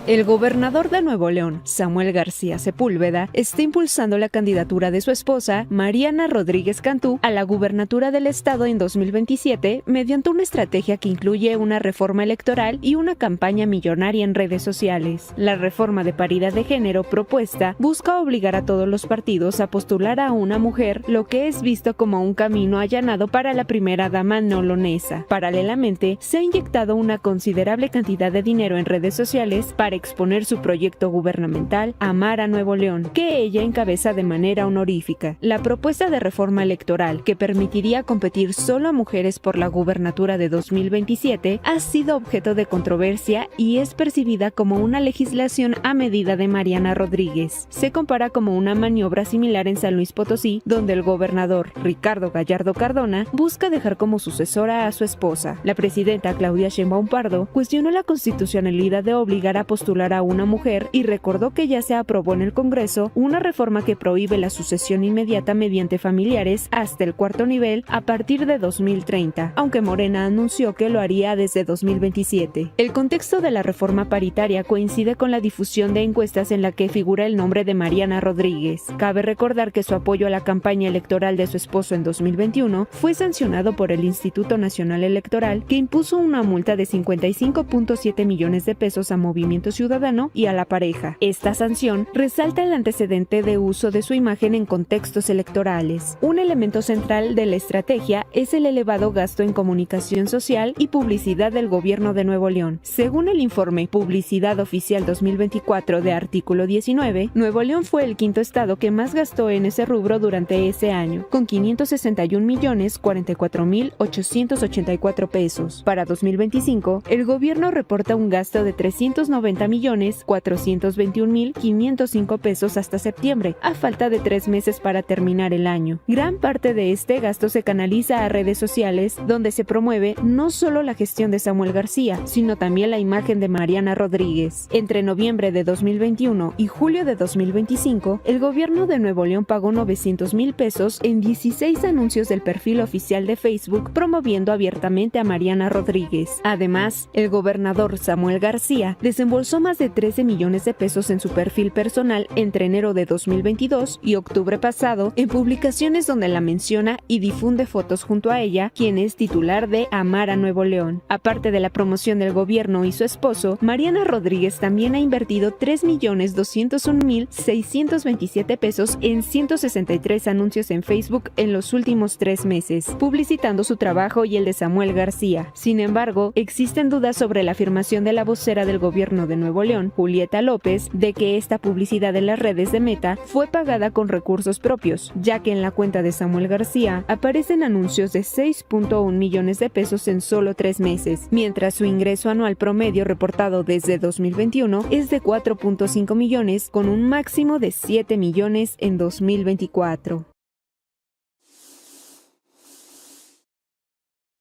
S8: El gobernador de Nuevo León, Samuel García Sepúlveda, está impulsando la candidatura de su esposa, Mariana Rodríguez Cantú, a la gubernatura del estado en 2027 mediante una estrategia que incluye una reforma electoral y una campaña millonaria en redes sociales. La reforma de paridad de género propuesta busca obligar a todos los partidos a postular a una mujer, lo que es visto como un camino allanado para la primera dama nolonesa. Paralelamente, se ha inyectado una considerable cantidad de dinero en redes sociales para exponer su proyecto gubernamental Amar a Nuevo León, que ella encabeza de manera honorífica. La propuesta de reforma electoral, que permitiría competir solo a mujeres por la gubernatura de 2027, ha sido objeto de controversia y es percibida como una legislación a medida de Mariana Rodríguez. Se compara como una maniobra similar en San Luis Potosí, donde el gobernador Ricardo Gallardo Cardona busca dejar como sucesora a su esposa. La presidenta Claudia Sheinbaum Pardo cuestionó la constitucionalidad de obligar a postular a una mujer y recordó que ya se aprobó en el Congreso una reforma que prohíbe la sucesión inmediata mediante familiares hasta el cuarto nivel a partir de 2030, aunque Morena anunció que lo haría desde 2027. El contexto de la reforma paritaria coincide con la difusión de encuestas en la que figura el nombre de Mariana Rodríguez. Cabe recordar que su apoyo a la campaña electoral de su esposo en 2021 fue sancionado por el Instituto Nacional Electoral, que impuso una multa de 55.7 millones de pesos a Movimiento Ciudadano y a la pareja. Esta sanción resalta el antecedente de uso de su imagen en contextos electorales. Un elemento central de la estrategia es el elevado gasto en comunicación social y publicidad del gobierno de Nuevo León. Según el informe Publicidad Oficial 2024 de Artículo 19, Nuevo León fue el quinto estado que más gastó en ese rubro durante ese año, con 561.044.884 pesos. Para 2025, el gobierno reporta un gasto de 390.421.505 pesos hasta septiembre, a falta de 3 meses para terminar el año. Gran parte de este gasto se canaliza a redes sociales, donde se promueve no solo la gestión de Samuel García, sino también la imagen de Mariana Rodríguez. Entre noviembre de 2021 y julio de 2025, el gobierno de Nuevo León pagó 900,000 pesos en 16 anuncios del perfil oficial de Facebook promoviendo abiertamente a Mariana Rodríguez. Además, el gobernador Samuel García desembolsó más de 13 millones de pesos en su perfil personal entre enero de 2022 y octubre pasado en publicaciones donde la menciona y difunde fotos junto a ella, quien es titular de Amar a Nuevo León. Aparte de la promoción del gobierno y su esposo, Mariana Rodríguez también ha invertido 3.201.627 pesos en 163 anuncios en Facebook en los últimos 3 meses, publicitando su trabajo y el de Samuel García. Sin embargo, existen dudas sobre la afirmación de la vocera del gobierno de Nuevo León, Julieta López, de que esta publicidad en las redes de Meta fue pagada con recursos propios, ya que en la cuenta de Samuel García aparecen anuncios de 6.1 millones de pesos en solo 3 meses, mientras su ingreso anual promedio reportado desde 2021 es de 4.5 millones, con un máximo de 7 millones en 2024.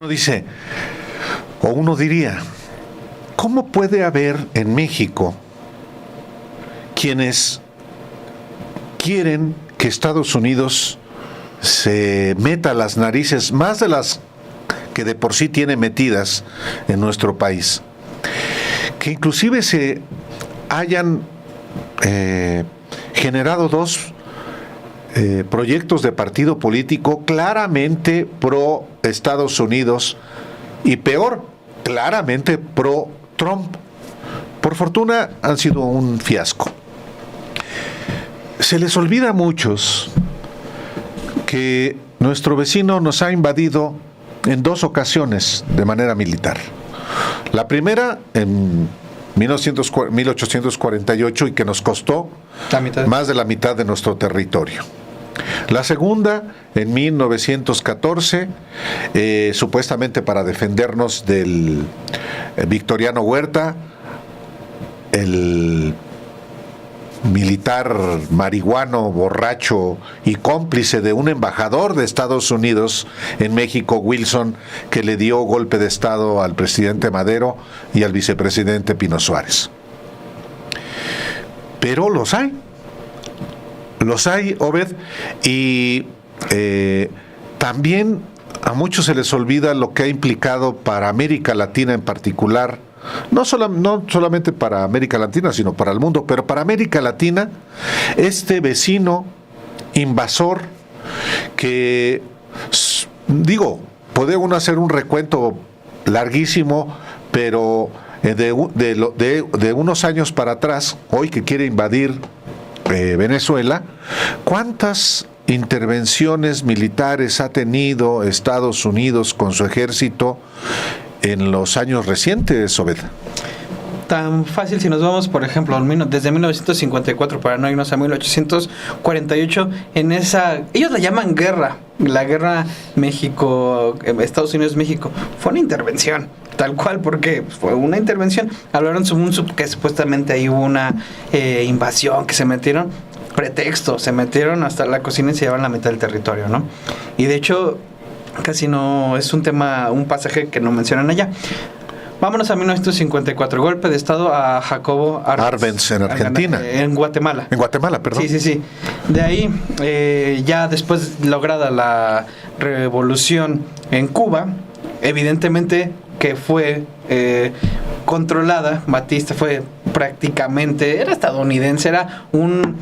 S1: Uno dice, o uno diría, ¿cómo puede haber en México quienes quieren que Estados Unidos se meta las narices más de las que de por sí tiene metidas en nuestro país. Que inclusive se hayan generado dos proyectos de partido político claramente pro Estados Unidos y peor, claramente pro Trump. Por fortuna han sido un fiasco. Se les olvida a muchos que nuestro vecino nos ha invadido en dos ocasiones de manera militar. La primera en 1848 y que nos costó más de la mitad de nuestro territorio. La segunda en 1914, supuestamente para defendernos del Victoriano Huerta, el militar marihuano, borracho y cómplice de un embajador de Estados Unidos en México, Wilson, que le dio golpe de estado al presidente Madero y al vicepresidente Pino Suárez. Pero los hay, Obed, y también a muchos se les olvida lo que ha implicado para América Latina en particular. No solamente para América Latina, sino para el mundo, pero para América Latina, este vecino invasor que, puede uno hacer un recuento larguísimo, pero de unos años para atrás, hoy que quiere invadir Venezuela, ¿cuántas intervenciones militares ha tenido Estados Unidos con su ejército en los años recientes, Obed?
S2: Tan fácil si nos vamos, por ejemplo, desde 1954 para no irnos a 1848, en esa, ellos la llaman guerra, la guerra México, Estados Unidos-México, fue una intervención, tal cual, porque fue una intervención. Hablaron que supuestamente ahí hubo una invasión, que se metieron, pretexto, se metieron hasta la cocina y se llevaron la mitad del territorio, ¿no? Y de hecho, casi no es un pasaje que no mencionan allá. Vámonos a 1954, golpe de estado a Jacobo
S1: Arbenz en Argentina.
S2: En Guatemala.
S1: En Guatemala, perdón.
S2: Sí. De ahí, ya después lograda la revolución en Cuba, evidentemente que fue controlada, Batista fue prácticamente, era estadounidense, era un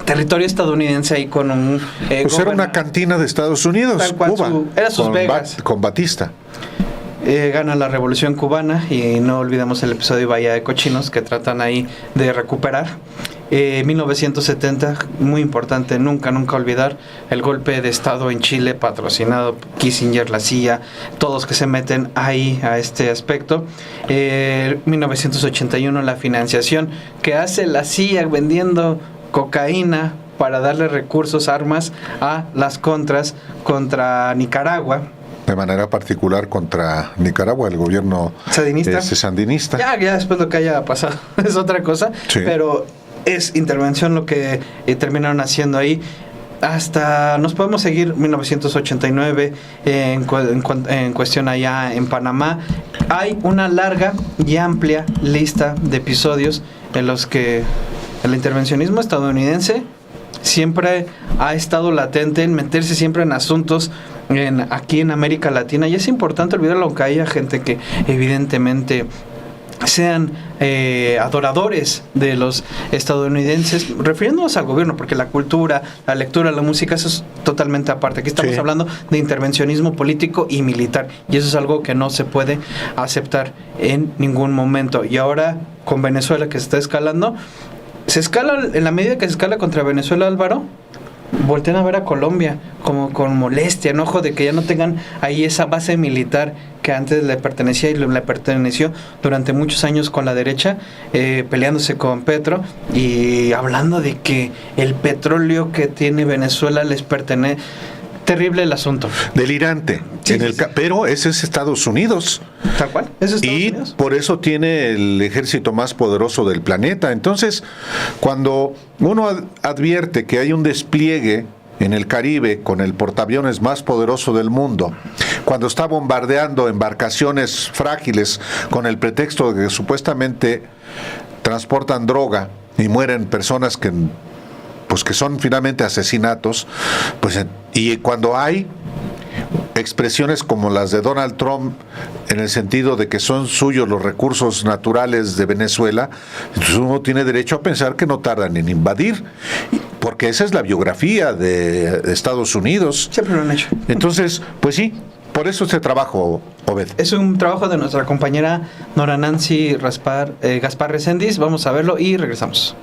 S2: territorio estadounidense ahí con un...
S1: pues era una cantina de Estados Unidos,
S2: tal cual,
S1: Cuba,
S2: era sus Vegas.
S1: Con Batista.
S2: Gana la Revolución Cubana y no olvidemos el episodio de Bahía de Cochinos que tratan ahí de recuperar. 1970, muy importante, nunca olvidar el golpe de estado en Chile patrocinado por Kissinger, la CIA, todos que se meten ahí a este aspecto. 1981, la financiación que hace la CIA vendiendo cocaína para darle recursos, armas a las contras contra Nicaragua.
S1: De manera particular contra Nicaragua, el gobierno sandinista.
S2: Ya después lo que haya pasado es otra cosa, sí. Pero es intervención lo que terminaron haciendo ahí. Hasta nos podemos seguir 1989 en cuestión allá en Panamá. Hay una larga y amplia lista de episodios en los que el intervencionismo estadounidense siempre ha estado latente en meterse siempre en asuntos aquí en América Latina, y es importante olvidarlo, aunque haya gente que evidentemente sean adoradores de los estadounidenses, refiriéndonos al gobierno, porque la cultura, la lectura, la música, eso es totalmente aparte. Aquí estamos hablando de intervencionismo político y militar, y eso es algo que no se puede aceptar en ningún momento. Y ahora con Venezuela, que se está escalando, se escala en la medida que se escala contra Venezuela, Álvaro. Voltean a ver a Colombia como con molestia, enojo de que ya no tengan ahí esa base militar que antes le pertenecía y le perteneció durante muchos años con la derecha, peleándose con Petro y hablando de que el petróleo que tiene Venezuela les pertenece. Terrible el asunto.
S1: Delirante. Sí, pero ese es Estados Unidos.
S2: Tal cual. ¿Es Estados Unidos?
S1: Por eso tiene el ejército más poderoso del planeta. Entonces, cuando uno advierte que hay un despliegue en el Caribe con el portaaviones más poderoso del mundo, cuando está bombardeando embarcaciones frágiles con el pretexto de que supuestamente transportan droga y mueren personas que son finalmente asesinatos, y cuando hay expresiones como las de Donald Trump, en el sentido de que son suyos los recursos naturales de Venezuela, entonces uno tiene derecho a pensar que no tardan en invadir, porque esa es la biografía de Estados Unidos.
S2: Siempre lo han hecho.
S1: Entonces, pues sí, por eso este trabajo, Obed.
S2: Es un trabajo de nuestra compañera Nora Nancy Gaspar Reséndiz. Vamos a verlo y regresamos.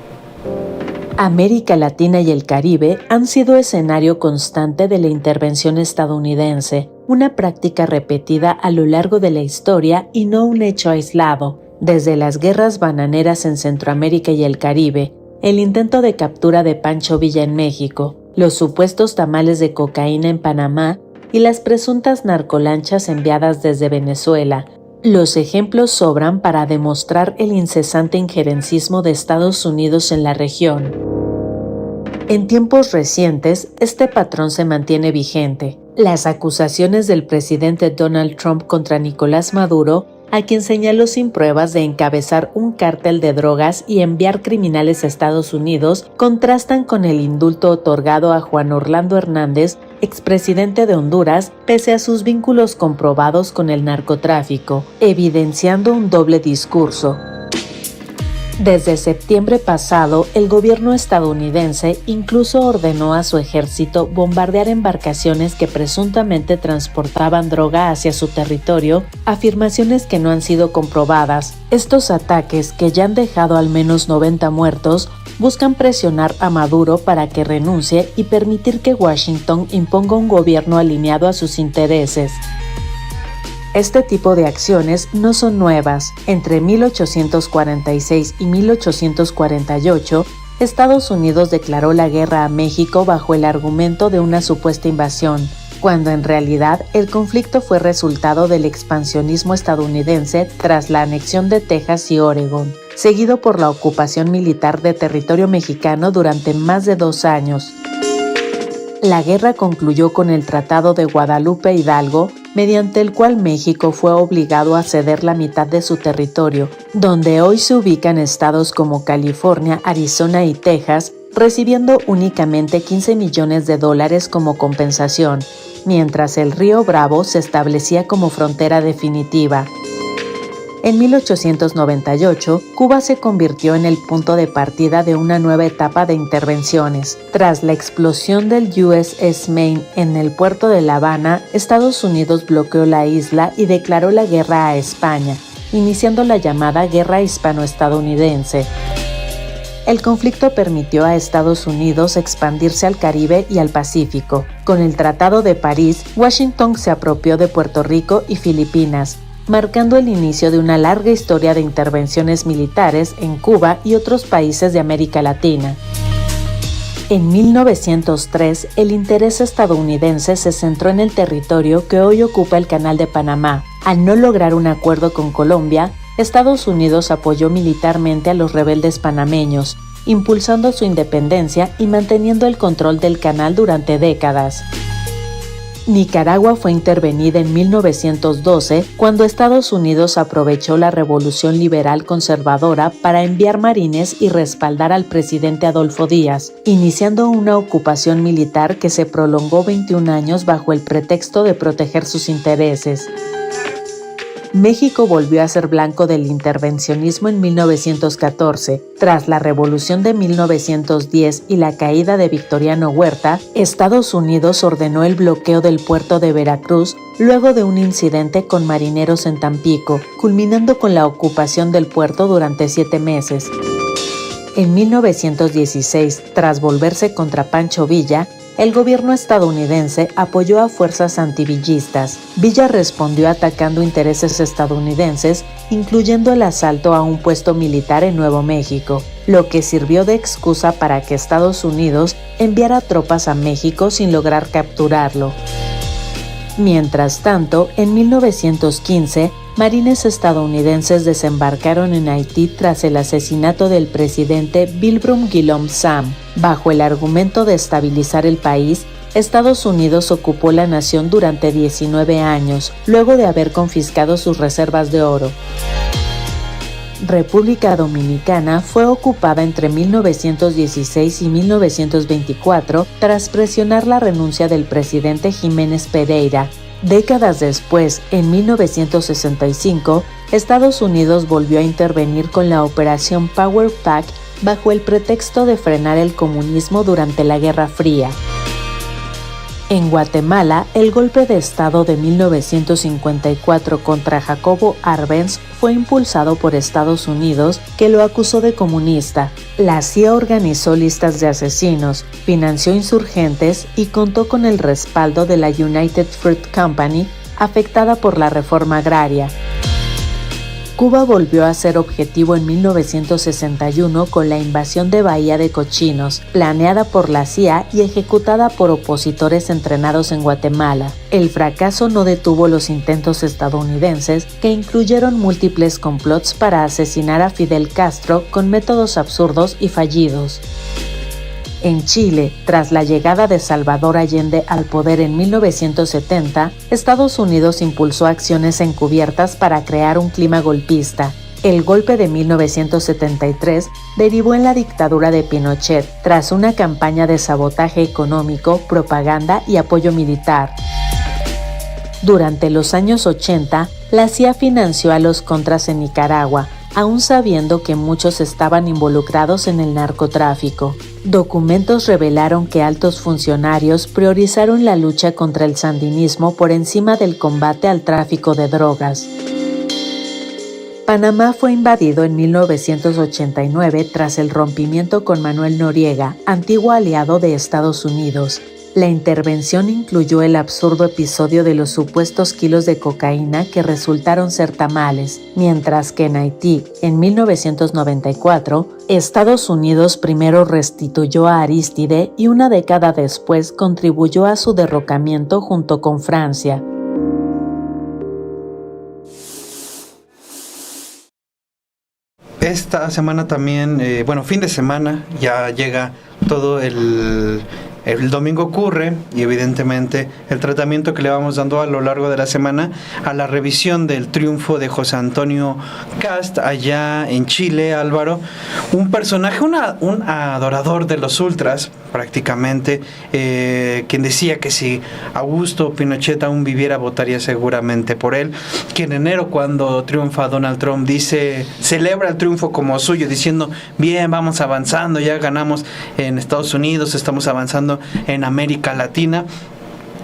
S6: América Latina y el Caribe han sido escenario constante de la intervención estadounidense, una práctica repetida a lo largo de la historia y no un hecho aislado. Desde las guerras bananeras en Centroamérica y el Caribe, el intento de captura de Pancho Villa en México, los supuestos tamales de cocaína en Panamá y las presuntas narcolanchas enviadas desde Venezuela, los ejemplos sobran para demostrar el incesante injerencismo de Estados Unidos en la región. En tiempos recientes, este patrón se mantiene vigente. Las acusaciones del presidente Donald Trump contra Nicolás Maduro, a quien señaló sin pruebas de encabezar un cártel de drogas y enviar criminales a Estados Unidos, contrastan con el indulto otorgado a Juan Orlando Hernández, expresidente de Honduras, pese a sus vínculos comprobados con el narcotráfico, evidenciando un doble discurso. Desde septiembre pasado, el gobierno estadounidense incluso ordenó a su ejército bombardear embarcaciones que presuntamente transportaban droga hacia su territorio, afirmaciones que no han sido comprobadas. Estos ataques, que ya han dejado al menos 90 muertos, buscan presionar a Maduro para que renuncie y permitir que Washington imponga un gobierno alineado a sus intereses. Este tipo de acciones no son nuevas. Entre 1846 y 1848, Estados Unidos declaró la guerra a México bajo el argumento de una supuesta invasión, cuando en realidad el conflicto fue resultado del expansionismo estadounidense tras la anexión de Texas y Oregón, seguido por la ocupación militar de territorio mexicano durante más de 2 años. La guerra concluyó con el Tratado de Guadalupe Hidalgo, mediante el cual México fue obligado a ceder la mitad de su territorio, donde hoy se ubican estados como California, Arizona y Texas, recibiendo únicamente $15 millones como compensación, mientras el río Bravo se establecía como frontera definitiva. En 1898, Cuba se convirtió en el punto de partida de una nueva etapa de intervenciones. Tras la explosión del USS Maine en el puerto de La Habana, Estados Unidos bloqueó la isla y declaró la guerra a España, iniciando la llamada Guerra Hispano-Estadounidense. El conflicto permitió a Estados Unidos expandirse al Caribe y al Pacífico. Con el Tratado de París, Washington se apropió de Puerto Rico y Filipinas, marcando el inicio de una larga historia de intervenciones militares en Cuba y otros países de América Latina. En 1903, el interés estadounidense se centró en el territorio que hoy ocupa el Canal de Panamá. Al no lograr un acuerdo con Colombia, Estados Unidos apoyó militarmente a los rebeldes panameños, impulsando su independencia y manteniendo el control del canal durante décadas. Nicaragua fue intervenida en 1912 cuando Estados Unidos aprovechó la revolución liberal conservadora para enviar marines y respaldar al presidente Adolfo Díaz, iniciando una ocupación militar que se prolongó 21 años bajo el pretexto de proteger sus intereses. México volvió a ser blanco del intervencionismo en 1914. Tras la Revolución de 1910 y la caída de Victoriano Huerta, Estados Unidos ordenó el bloqueo del puerto de Veracruz luego de un incidente con marineros en Tampico, culminando con la ocupación del puerto durante 7 meses. En 1916, tras volverse contra Pancho Villa, el gobierno estadounidense apoyó a fuerzas antivillistas. Villa respondió atacando intereses estadounidenses, incluyendo el asalto a un puesto militar en Nuevo México, lo que sirvió de excusa para que Estados Unidos enviara tropas a México sin lograr capturarlo. Mientras tanto, en 1915, marines estadounidenses desembarcaron en Haití tras el asesinato del presidente Bilbrum Guillaume Sam. Bajo el argumento de estabilizar el país, Estados Unidos ocupó la nación durante 19 años, luego de haber confiscado sus reservas de oro. República Dominicana fue ocupada entre 1916 y 1924 tras presionar la renuncia del presidente Jiménez Pereira, Décadas después, en 1965, Estados Unidos volvió a intervenir con la Operación Power Pack bajo el pretexto de frenar el comunismo durante la Guerra Fría. En Guatemala, el golpe de Estado de 1954 contra Jacobo Arbenz fue impulsado por Estados Unidos, que lo acusó de comunista. La CIA organizó listas de asesinos, financió insurgentes y contó con el respaldo de la United Fruit Company, afectada por la reforma agraria. Cuba volvió a ser objetivo en 1961 con la invasión de Bahía de Cochinos, planeada por la CIA y ejecutada por opositores entrenados en Guatemala. El fracaso no detuvo los intentos estadounidenses, que incluyeron múltiples complots para asesinar a Fidel Castro con métodos absurdos y fallidos. En Chile, tras la llegada de Salvador Allende al poder en 1970, Estados Unidos impulsó acciones encubiertas para crear un clima golpista. El golpe de 1973 derivó en la dictadura de Pinochet, tras una campaña de sabotaje económico, propaganda y apoyo militar. Durante los años 80, la CIA financió a los contras en Nicaragua, aún sabiendo que muchos estaban involucrados en el narcotráfico. Documentos revelaron que altos funcionarios priorizaron la lucha contra el sandinismo por encima del combate al tráfico de drogas. Panamá fue invadido en 1989 tras el rompimiento con Manuel Noriega, antiguo aliado de Estados Unidos. La intervención incluyó el absurdo episodio de los supuestos kilos de cocaína que resultaron ser tamales, mientras que en Haití, en 1994, Estados Unidos primero restituyó a Arístide y una década después contribuyó a su derrocamiento junto con Francia.
S2: Esta semana también, fin de semana, ya llega todo el domingo ocurre y evidentemente el tratamiento que le vamos dando a lo largo de la semana a la revisión del triunfo de José Antonio Kast allá en Chile, Álvaro, un personaje, un adorador de los ultras prácticamente, quien decía que si Augusto Pinochet aún viviera votaría seguramente por él, que en enero cuando triunfa Donald Trump celebra el triunfo como suyo diciendo bien, vamos avanzando, ya ganamos en Estados Unidos, estamos avanzando en América Latina.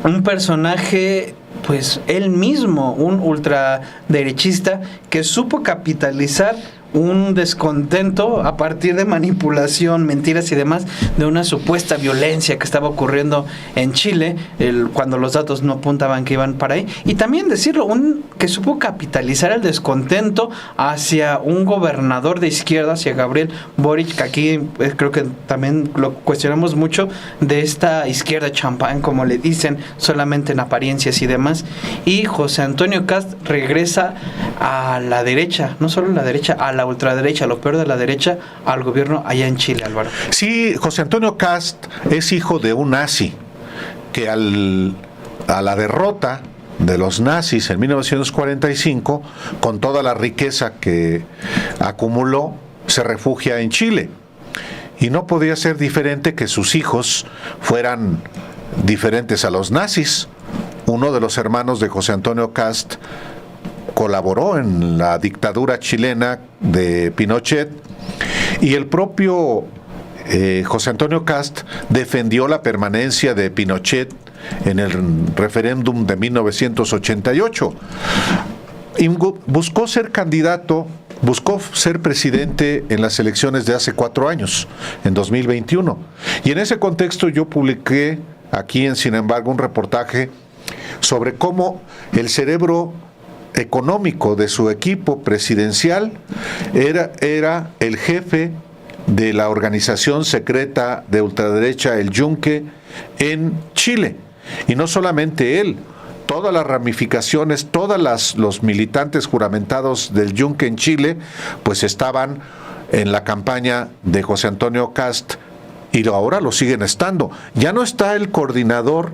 S2: Un personaje, pues él mismo, un ultraderechista que supo capitalizar un descontento a partir de manipulación, mentiras y demás, de una supuesta violencia que estaba ocurriendo en Chile, cuando los datos no apuntaban que iban para ahí, y también decirlo, que supo capitalizar el descontento hacia un gobernador de izquierda, hacia Gabriel Boric, que aquí creo que también lo cuestionamos mucho, de esta izquierda champán, como le dicen, solamente en apariencias y demás, y José Antonio Kast regresa a la derecha, no solo a la derecha, a la ultraderecha, lo peor de la derecha, al gobierno allá en Chile, Álvaro.
S1: Sí, José Antonio Kast es hijo de un nazi que a la derrota de los nazis en 1945, con toda la riqueza que acumuló, se refugia en Chile. Y no podía ser diferente que sus hijos fueran diferentes a los nazis. Uno de los hermanos de José Antonio Kast colaboró en la dictadura chilena de Pinochet, y el propio José Antonio Kast defendió la permanencia de Pinochet en el referéndum de 1988 y buscó ser presidente en las elecciones de hace 4 años, en 2021. Y en ese contexto yo publiqué aquí en Sin embargo un reportaje sobre cómo el cerebro económico de su equipo presidencial era el jefe de la organización secreta de ultraderecha, el Yunque, en Chile. Y no solamente él, todas las ramificaciones, los militantes juramentados del Yunque en Chile, pues estaban en la campaña de José Antonio Kast, y ahora lo siguen estando. Ya no está el coordinador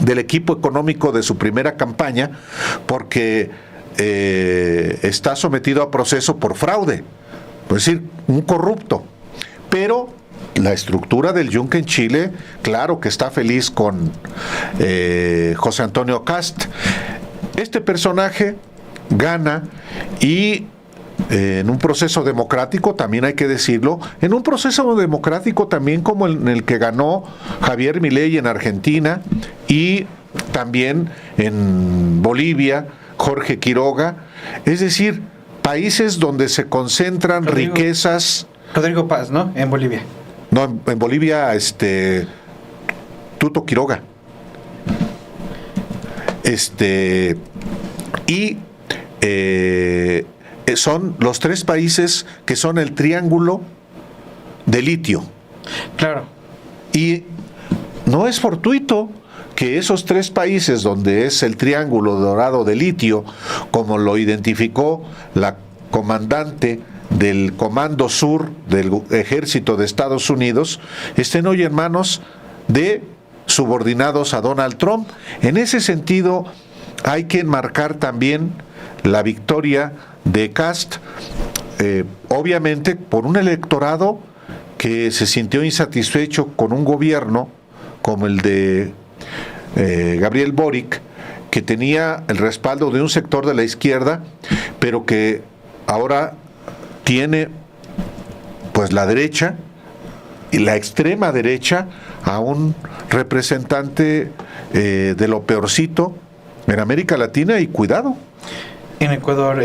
S1: del equipo económico de su primera campaña, porque está sometido a proceso por fraude, es decir, un corrupto. Pero la estructura del Yunque en Chile, claro que está feliz con José Antonio Kast. Este personaje gana y en un proceso democrático, también hay que decirlo, en un proceso democrático también como en el que ganó Javier Milei en Argentina y también en Bolivia, Jorge Quiroga, es decir, países donde se concentran riquezas.
S2: Rodrigo Paz, ¿no? En Bolivia.
S1: No, en Bolivia, Tuto Quiroga. Son los tres países que son el triángulo de litio.
S2: Claro.
S1: Y no es fortuito que esos tres países donde es el triángulo dorado de litio, como lo identificó la comandante del Comando Sur del Ejército de Estados Unidos, estén hoy en manos de subordinados a Donald Trump. En ese sentido, hay que enmarcar también la victoria de Kast, obviamente por un electorado que se sintió insatisfecho con un gobierno como el de Gabriel Boric, que tenía el respaldo de un sector de la izquierda, pero que ahora tiene pues la derecha y la extrema derecha a un representante de lo peorcito en América Latina, y cuidado.
S2: En Ecuador,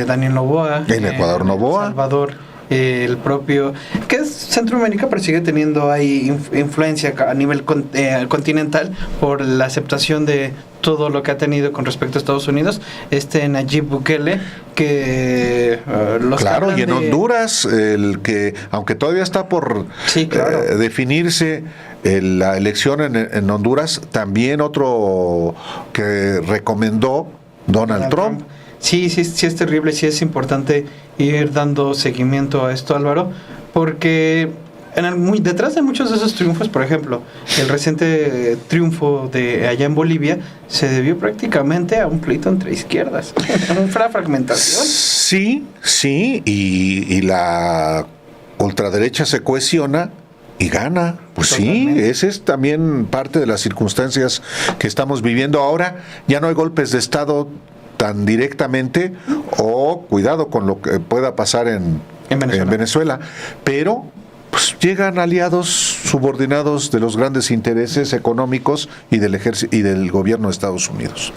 S2: Daniel Noboa.
S1: En Ecuador, Noboa.
S2: Salvador, el propio, que es Centroamérica, pero sigue teniendo ahí influencia a nivel continental por la aceptación de todo lo que ha tenido con respecto a Estados Unidos, Nayib Bukele, que
S1: claro, y en Honduras, el que, aunque todavía está por definirse la elección en Honduras, también otro que recomendó Donald Trump.
S2: Sí, es terrible, sí es importante ir dando seguimiento a esto, Álvaro, porque detrás de muchos de esos triunfos, por ejemplo, el reciente triunfo de allá en Bolivia se debió prácticamente a un pleito entre izquierdas, una fragmentación.
S1: Sí, y la ultraderecha se cohesiona y gana. Pues totalmente. Sí, esa es también parte de las circunstancias que estamos viviendo ahora. Ya no hay golpes de Estado tan directamente, o cuidado con lo que pueda pasar en Venezuela, pero pues llegan aliados subordinados de los grandes intereses económicos y del ejército y del gobierno de Estados Unidos.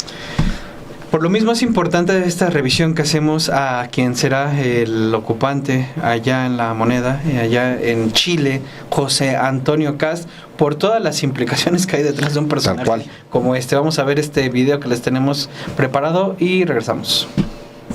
S2: Por lo mismo es importante esta revisión que hacemos a quien será el ocupante allá en La Moneda, allá en Chile, José Antonio Kast, por todas las implicaciones que hay detrás de un personaje como este. Vamos a ver este video que les tenemos preparado y regresamos.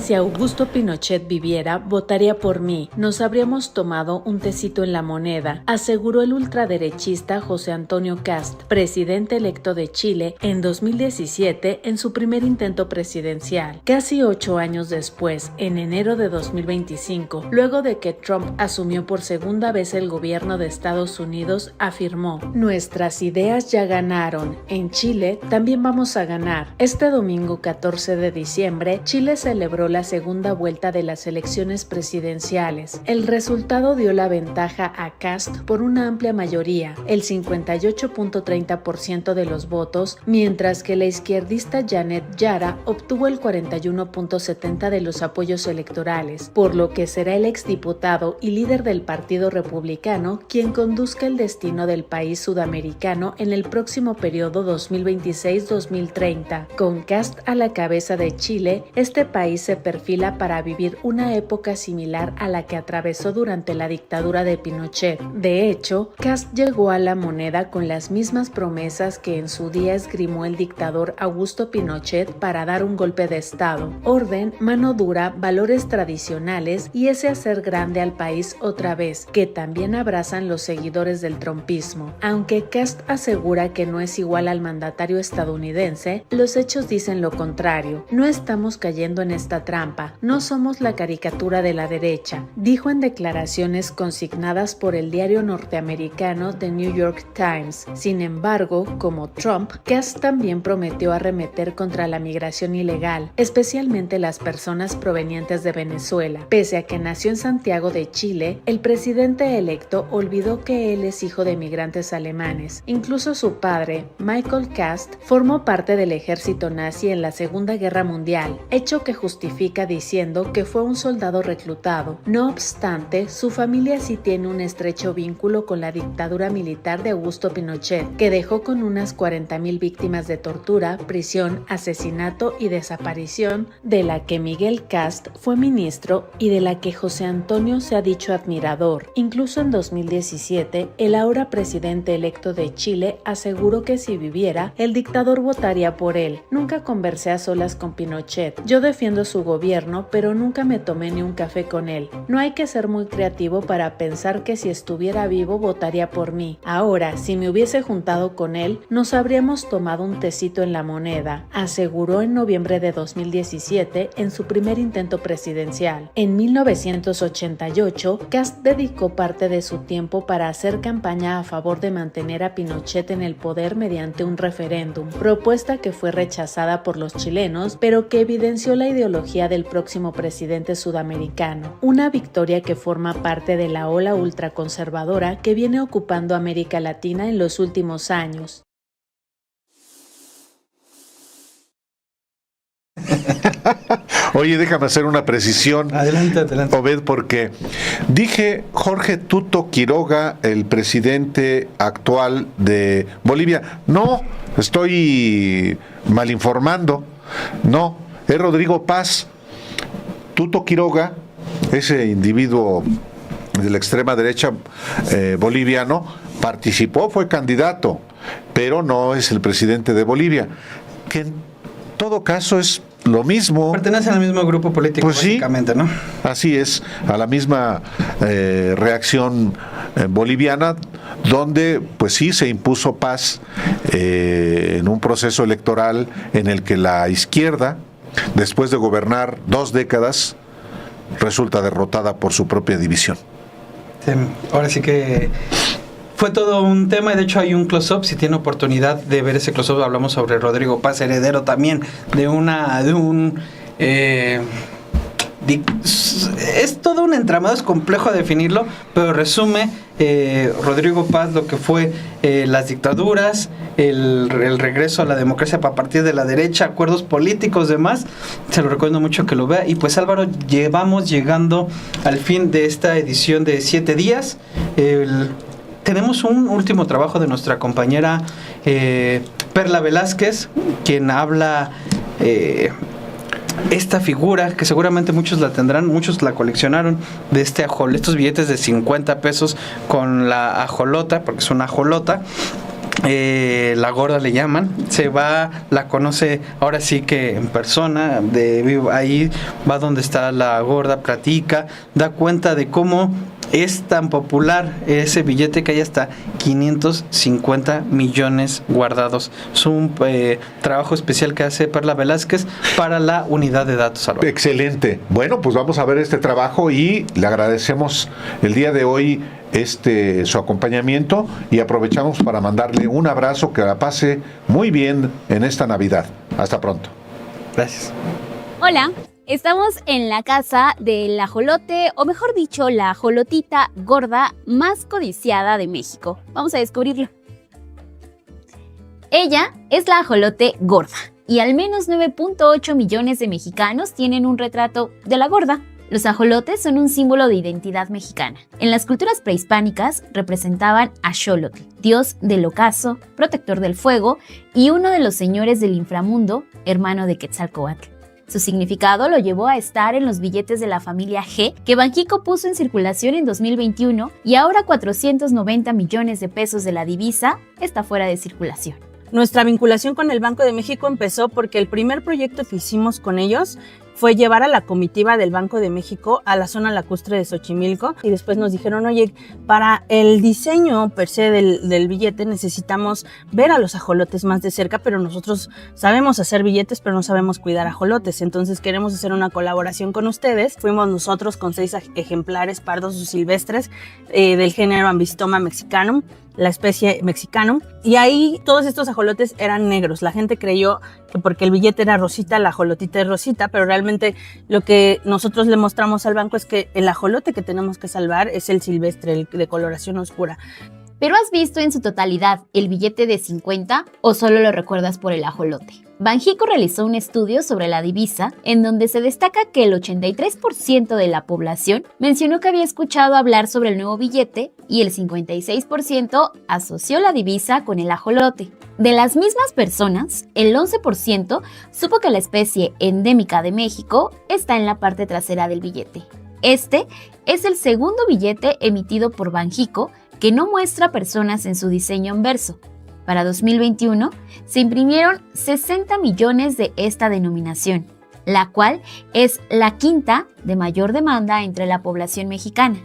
S6: Si Augusto Pinochet viviera, votaría por mí. Nos habríamos tomado un tecito en La Moneda, aseguró el ultraderechista José Antonio Kast, presidente electo de Chile en 2017 en su primer intento presidencial. Casi 8 años después, en enero de 2025, luego de que Trump asumió por segunda vez el gobierno de Estados Unidos, afirmó: "Nuestras ideas ya ganaron. En Chile también vamos a ganar". Este domingo 14 de diciembre, Chile celebró la segunda vuelta de las elecciones presidenciales. El resultado dio la ventaja a Kast por una amplia mayoría, el 58.30% de los votos, mientras que la izquierdista Janet Jara obtuvo el 41.70% de los apoyos electorales, por lo que será el exdiputado y líder del Partido Republicano quien conduzca el destino del país sudamericano en el próximo periodo 2026-2030. Con Kast a la cabeza de Chile, este país se perfila para vivir una época similar a la que atravesó durante la dictadura de Pinochet. De hecho, Kast llegó a La Moneda con las mismas promesas que en su día esgrimó el dictador Augusto Pinochet para dar un golpe de Estado: orden, mano dura, valores tradicionales y ese hacer grande al país otra vez, que también abrazan los seguidores del trumpismo. Aunque Kast asegura que no es igual al mandatario estadounidense, los hechos dicen lo contrario. No estamos cayendo en esta trampa. No somos la caricatura de la derecha, dijo en declaraciones consignadas por el diario norteamericano The New York Times. Sin embargo, como Trump, Kast también prometió arremeter contra la migración ilegal, especialmente las personas provenientes de Venezuela. Pese a que nació en Santiago de Chile, el presidente electo olvidó que él es hijo de migrantes alemanes. Incluso su padre, Michael Kast, formó parte del ejército nazi en la Segunda Guerra Mundial, hecho que justifica diciendo que fue un soldado reclutado. No obstante, su familia sí tiene un estrecho vínculo con la dictadura militar de Augusto Pinochet, que dejó con unas 40,000 víctimas de tortura, prisión, asesinato y desaparición, de la que Miguel Kast fue ministro y de la que José Antonio se ha dicho admirador. Incluso en 2017, el ahora presidente electo de Chile aseguró que si viviera, el dictador votaría por él. Nunca conversé a solas con Pinochet. Yo defiendo su gobierno, pero nunca me tomé ni un café con él. No hay que ser muy creativo para pensar que si estuviera vivo votaría por mí. Ahora, si me hubiese juntado con él, nos habríamos tomado un tecito en la Moneda, aseguró en noviembre de 2017 en su primer intento presidencial. En 1988, Kast dedicó parte de su tiempo para hacer campaña a favor de mantener a Pinochet en el poder mediante un referéndum, propuesta que fue rechazada por los chilenos, pero que evidenció la ideología del próximo presidente sudamericano. Una victoria que forma parte de la ola ultraconservadora que viene ocupando América Latina en los últimos años.
S1: Oye, déjame hacer una precisión.
S2: Adelante.
S1: Obed, porque dije Jorge Tuto Quiroga, el presidente actual de Bolivia. No, estoy mal informando. No, es Rodrigo Paz. Tuto Quiroga, ese individuo de la extrema derecha boliviano, participó, fue candidato, pero no es el presidente de Bolivia, que en todo caso es lo mismo.
S2: Pertenece al mismo grupo político,
S1: pues
S2: básicamente,
S1: sí,
S2: ¿no?
S1: Así es, a la misma reacción boliviana, donde pues sí se impuso paz en un proceso electoral en el que la izquierda, después de gobernar 2 décadas, resulta derrotada por su propia división.
S2: Sí, ahora sí que fue todo un tema, y de hecho hay un close-up, si tiene oportunidad de ver ese close-up, hablamos sobre Rodrigo Paz, heredero también es todo un entramado, es complejo definirlo, pero resume Rodrigo Paz lo que fue las dictaduras, el regreso a la democracia a partir de la derecha, acuerdos políticos, demás. Se lo recomiendo mucho que lo vea. Y pues Álvaro, vamos llegando al fin de esta edición de 7 días. Tenemos un último trabajo de nuestra compañera Perla Velázquez, quien habla esta figura que seguramente muchos la tendrán, muchos la coleccionaron, de estos billetes de 50 pesos con la ajolota, porque es una ajolota. La gorda le llaman, la conoce ahora sí que en persona, ahí va donde está la gorda, platica, da cuenta de cómo es tan popular ese billete que hay hasta 550 millones guardados. Es un trabajo especial que hace Perla Velázquez para la unidad de datos. Álvaro.
S1: Excelente. Bueno, pues vamos a ver este trabajo y le agradecemos el día de hoy su acompañamiento y aprovechamos para mandarle un abrazo, que la pase muy bien en esta Navidad. Hasta pronto.
S2: Gracias.
S9: Hola. Estamos en la casa del ajolote, o mejor dicho, la ajolotita gorda más codiciada de México. Vamos a descubrirlo. Ella es la ajolote gorda, y al menos 9.8 millones de mexicanos tienen un retrato de la gorda. Los ajolotes son un símbolo de identidad mexicana. En las culturas prehispánicas representaban a Xolotl, dios del ocaso, protector del fuego, y uno de los señores del inframundo, hermano de Quetzalcóatl. Su significado lo llevó a estar en los billetes de la familia G, que Banxico puso en circulación en 2021, y ahora 490 millones de pesos de la divisa está fuera de circulación.
S10: Nuestra vinculación con el Banco de México empezó porque el primer proyecto que hicimos con ellos fue llevar a la comitiva del Banco de México a la zona lacustre de Xochimilco, y después nos dijeron, oye, para el diseño per se del billete necesitamos ver a los ajolotes más de cerca, pero nosotros sabemos hacer billetes, pero no sabemos cuidar ajolotes, entonces queremos hacer una colaboración con ustedes. Fuimos nosotros con 6 ejemplares pardos o silvestres del género Ambystoma mexicanum, la especie mexicanum, y ahí todos estos ajolotes eran negros. La gente creyó que porque el billete era rosita, la ajolotita es rosita, pero realmente lo que nosotros le mostramos al banco es que el ajolote que tenemos que salvar es el silvestre, el de coloración oscura.
S9: ¿Pero has visto en su totalidad el billete de 50 o solo lo recuerdas por el ajolote? Banxico realizó un estudio sobre la divisa en donde se destaca que el 83% de la población mencionó que había escuchado hablar sobre el nuevo billete y el 56% asoció la divisa con el ajolote. De las mismas personas, el 11% supo que la especie endémica de México está en la parte trasera del billete. Este es el segundo billete emitido por Banxico que no muestra personas en su diseño en verso. Para 2021 se imprimieron 60 millones de esta denominación, la cual es la quinta de mayor demanda entre la población mexicana.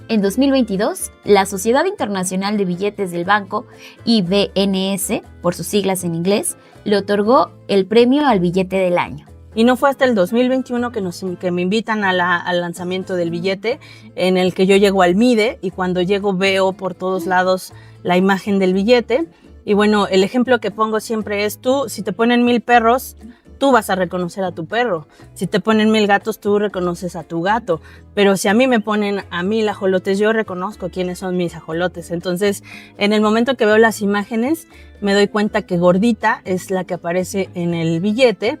S9: En 2022, la Sociedad Internacional de Billetes del Banco, IBNS, por sus siglas en inglés, le otorgó el premio al billete del año.
S10: Y no fue hasta el 2021 que me invitan al lanzamiento del billete, en el que yo llego al MIDE, y cuando llego veo por todos lados la imagen del billete. Y bueno, el ejemplo que pongo siempre es si te ponen 1000 perros, tú vas a reconocer a tu perro. Si te ponen 1000 gatos, tú reconoces a tu gato. Pero si a mí me ponen a 1000 ajolotes, yo reconozco quiénes son mis ajolotes. Entonces, en el momento que veo las imágenes, me doy cuenta que Gordita es la que aparece en el billete.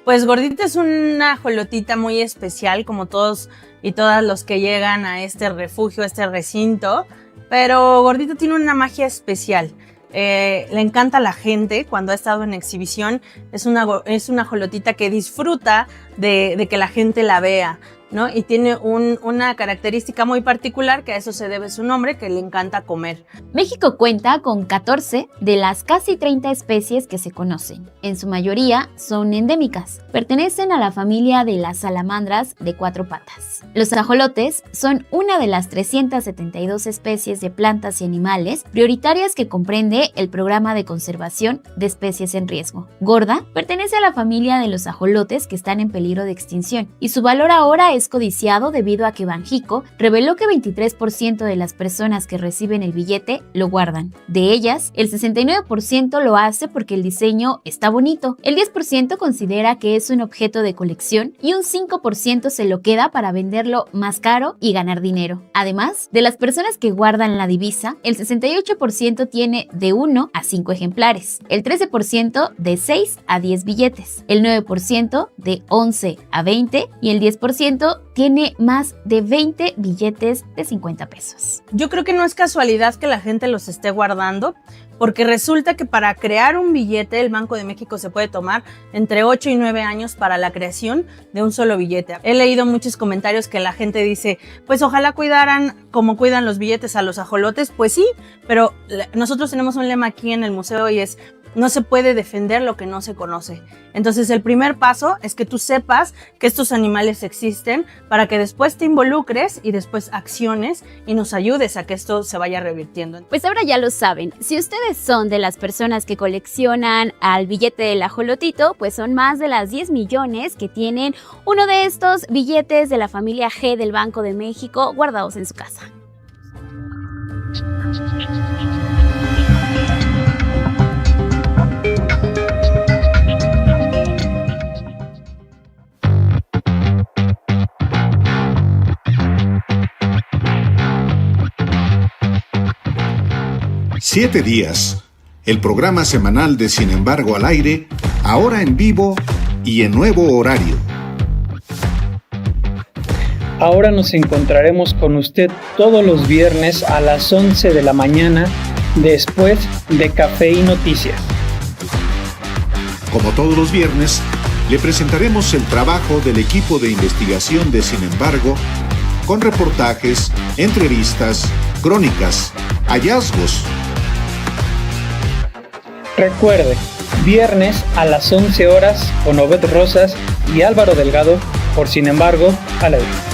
S10: Pues Gordita es una ajolotita muy especial, como todos y todas los que llegan a este refugio, a este recinto, pero Gordita tiene una magia especial. Le encanta a la gente cuando ha estado en exhibición. Es una ajolotita que disfruta de que la gente la vea, ¿no? Y tiene una característica muy particular, que a eso se debe su nombre, que le encanta comer.
S9: México cuenta con 14 de las casi 30 especies que se conocen. En su mayoría son endémicas. Pertenecen a la familia de las salamandras de 4 patas. Los ajolotes son una de las 372 especies de plantas y animales prioritarias que comprende el Programa de Conservación de Especies en Riesgo. Gorda pertenece a la familia de los ajolotes que están en peligro de extinción, y su valor ahora es codiciado debido a que Banxico reveló que 23% de las personas que reciben el billete lo guardan. De ellas, el 69% lo hace porque el diseño está bonito, el 10% considera que es un objeto de colección y un 5% se lo queda para venderlo más caro y ganar dinero. Además, de las personas que guardan la divisa, el 68% tiene de 1 a 5 ejemplares, el 13% de 6 a 10 billetes, el 9% de 11 a 20 y el 10% tiene más de 20 billetes de 50 pesos.
S10: Yo creo que no es casualidad que la gente los esté guardando, porque resulta que para crear un billete el Banco de México se puede tomar entre 8 y 9 años para la creación de un solo billete. He leído muchos comentarios que la gente dice, pues ojalá cuidaran como cuidan los billetes a los ajolotes. Pues sí, pero nosotros tenemos un lema aquí en el museo y es: no se puede defender lo que no se conoce. Entonces el primer paso es que tú sepas que estos animales existen, para que después te involucres y después acciones y nos ayudes a que esto se vaya revirtiendo.
S11: Pues ahora ya lo saben, si ustedes son de las personas que coleccionan al billete del ajolotito, pues son más de las 10 millones que tienen uno de estos billetes de la familia G del Banco de México guardados en su casa.
S12: Siete días, el programa semanal de Sin embargo al aire, ahora en vivo y en nuevo horario.
S2: Ahora nos encontraremos con usted todos los viernes a las 11 de la mañana, después de Café y Noticias.
S12: Como todos los viernes, le presentaremos el trabajo del equipo de investigación de Sin embargo, con reportajes, entrevistas, crónicas, hallazgos.
S2: Recuerde, viernes a las 11 horas con Obed Rosas y Álvaro Delgado, por Sin embargo, al aire.